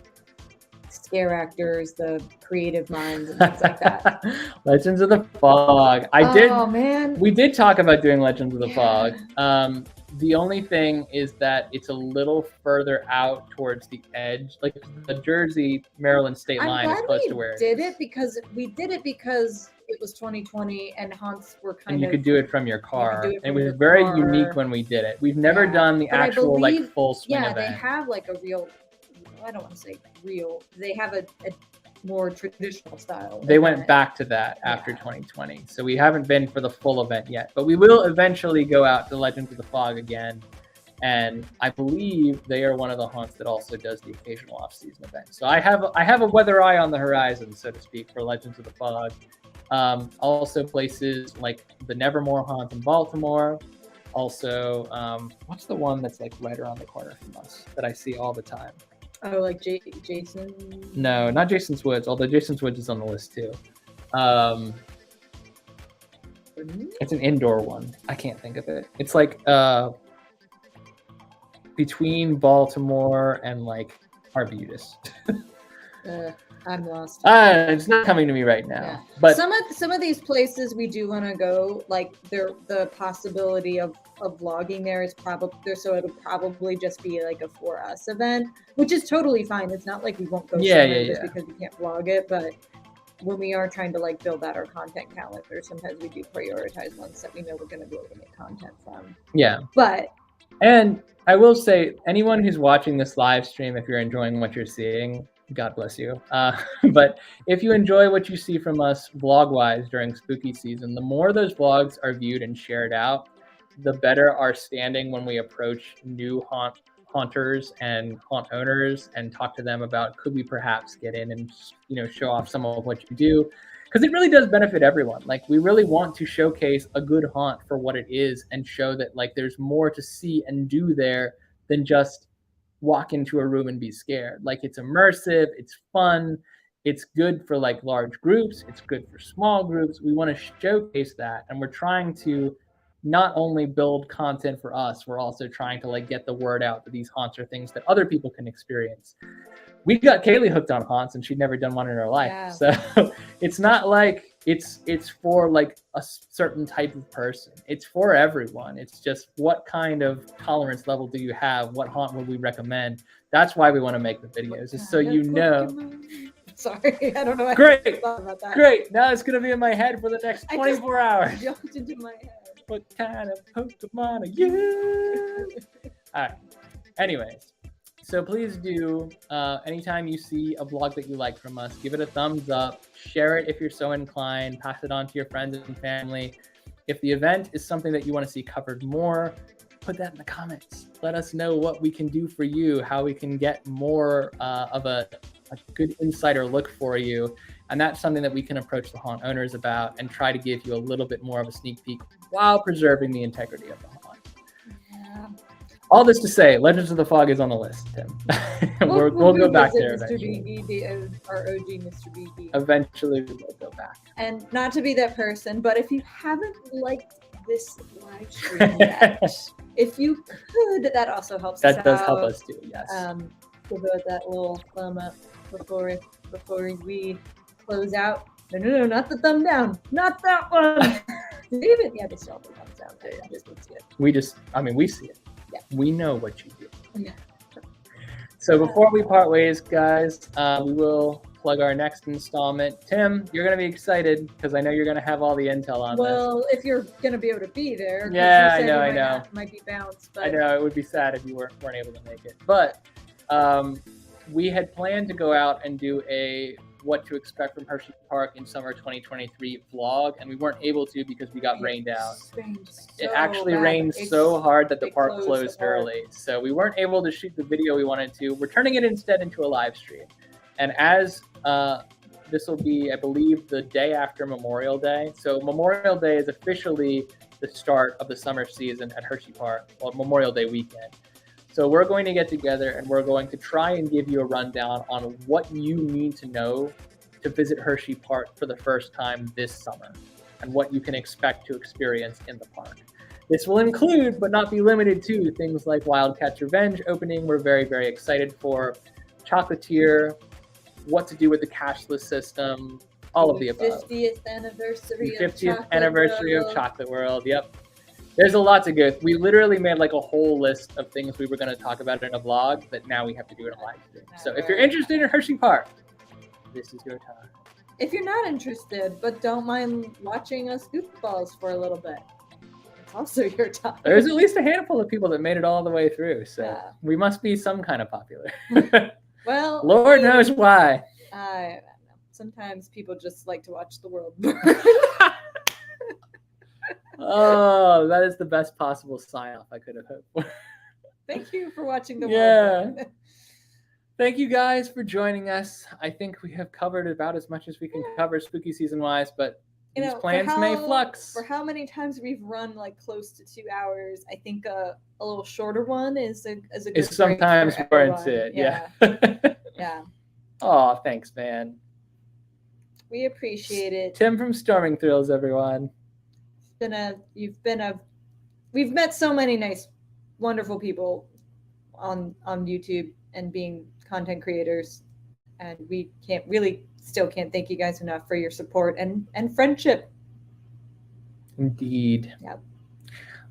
scare actors, the creative minds, and things like that. Legends of the Fog. We did talk about doing Legends of the Fog. The only thing is that it's a little further out towards the edge. The Jersey, Maryland state line is close to where we did it because it was 2020 and haunts were and you could do it from your car. It was very unique when we did it. We've never done the actual full swing event. They have a real, I don't want to say real, they have a more traditional style. They went back to that after 2020. So we haven't been for the full event yet, but we will eventually go out to Legends of the Fog again. And I believe they are one of the haunts that also does the occasional off-season event. So I have a weather eye on the horizon, so to speak, for Legends of the Fog. Also places like the Nevermore haunt in Baltimore. Also, what's the one that's right around the corner from us that I see all the time? Oh, Jason? No, not Jason's Woods, although Jason's Woods is on the list too. It's an indoor one. I can't think of it. It's between Baltimore and Arbutus. I'm lost. It's not coming to me right now. Yeah. But some of these places we do want to go. The possibility of vlogging there is probably there, so it'll probably just be a for us event, which is totally fine. It's not we won't go just because we can't vlog it. But when we are trying to build out our content calendar, sometimes we do prioritize ones that we know we're going to be able to make content from. Yeah. And I will say, anyone who's watching this live stream, if you're enjoying what you're seeing, God bless you. But if you enjoy what you see from us vlog-wise during spooky season, the more those vlogs are viewed and shared out, the better our standing when we approach new haunters and haunt owners and talk to them about, could we perhaps get in and show off some of what you do, because it really does benefit everyone. Like, we really want to showcase a good haunt for what it is and show that like there's more to see and do there than just walk into a room and be scared. Like, it's immersive, it's fun, it's good for like large groups, it's good for small groups. We want to showcase that, and we're trying to not only build content for us, we're also trying to like get the word out that these haunts are things that other people can experience. We got Kaylee hooked on haunts and she'd never done one in her life. Yeah. So it's not like it's for like a certain type of person. It's for everyone. It's just, what kind of tolerance level do you have? What haunt would we recommend? That's why we want to make the videos, is so you know. Sorry, I don't know. Great, about that. Great. Now it's gonna be in my head for the next 24 hours. Jumped into my head. What kind of Pokemon are you? All right. Anyways, so please do, anytime you see a vlog that you like from us, give it a thumbs up, share it if you're so inclined, pass it on to your friends and family. If the event is something that you want to see covered more, put that in the comments. Let us know what we can do for you, how we can get more of a good insider look for you. And that's something that we can approach the haunt owners about and try to give you a little bit more of a sneak peek while preserving the integrity of the haunt. Yeah. All this to say, Legends of the Fog is on the list, Tim. We'll go back there Mr. BD, our OG Mr. BD. Eventually we will go back. And not to be that person, but if you haven't liked this live stream yet, if you could, that also helps us out. That does help us too, yes. Give it that little thumb up before we close out. No, not the thumb down. Not that one. Even, yeah, they still have the thumbs down. I just don't see it. We see it. Yeah. We know what you do. Yeah. So before we part ways, guys, we will plug our next installment. Tim, you're going to be excited because I know you're going to have all the intel on this. Well, if you're going to be able to be there. Yeah, I know. Might be bounced. But... I know, it would be sad if you weren't able to make it. But we had planned to go out and do a what to expect from Hershey Park in summer 2023 vlog, and we weren't able to because we got rained out. It actually rained so hard that the park closed early, so we weren't able to shoot the video we wanted to. We're turning it instead into a live stream, and as this will be, I believe, the day after Memorial Day. So Memorial Day is officially the start of the summer season at Hershey Park, well, Memorial Day weekend. So we're going to get together and we're going to try and give you a rundown on what you need to know to visit Hershey Park for the first time this summer and what you can expect to experience in the park. This will include, but not be limited to, things like Wildcats Revenge opening. We're very, very excited for Chocolatier, what to do with the cashless system, all of the above. 50th anniversary the 50th anniversary of Chocolate World. Yep. There's a lot to go. We literally made like a whole list of things we were going to talk about in a vlog that now we have to do in a live stream. So if you're interested in Hershey Park, this is your time. If you're not interested, but don't mind watching us goofballs for a little bit, it's also your time. There's at least a handful of people that made it all the way through. So we must be some kind of popular. Well, Lord knows why. I don't know. Sometimes people just like to watch the world burn. Oh, that is the best possible sign-off I could have hoped for. Thank you for watching the world burn. Thank you guys for joining us. I think we have covered about as much as we can cover spooky season-wise, but these plans may flux. For how many times we've run like close to 2 hours, I think a little shorter one is a good It's sometimes warranted. Yeah. Yeah. Oh, thanks, man. We appreciate it. Tim from Storming Thrills, everyone. We've met so many nice, wonderful people on YouTube and being content creators, and we still can't thank you guys enough for your support and friendship. Indeed. Yep.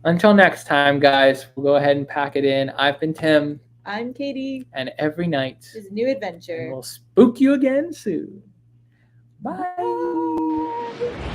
Until next time, guys, we'll go ahead and pack it in. I've been Tim. I'm Katie. And every night is a new adventure. And we'll spook you again soon. Bye. Bye.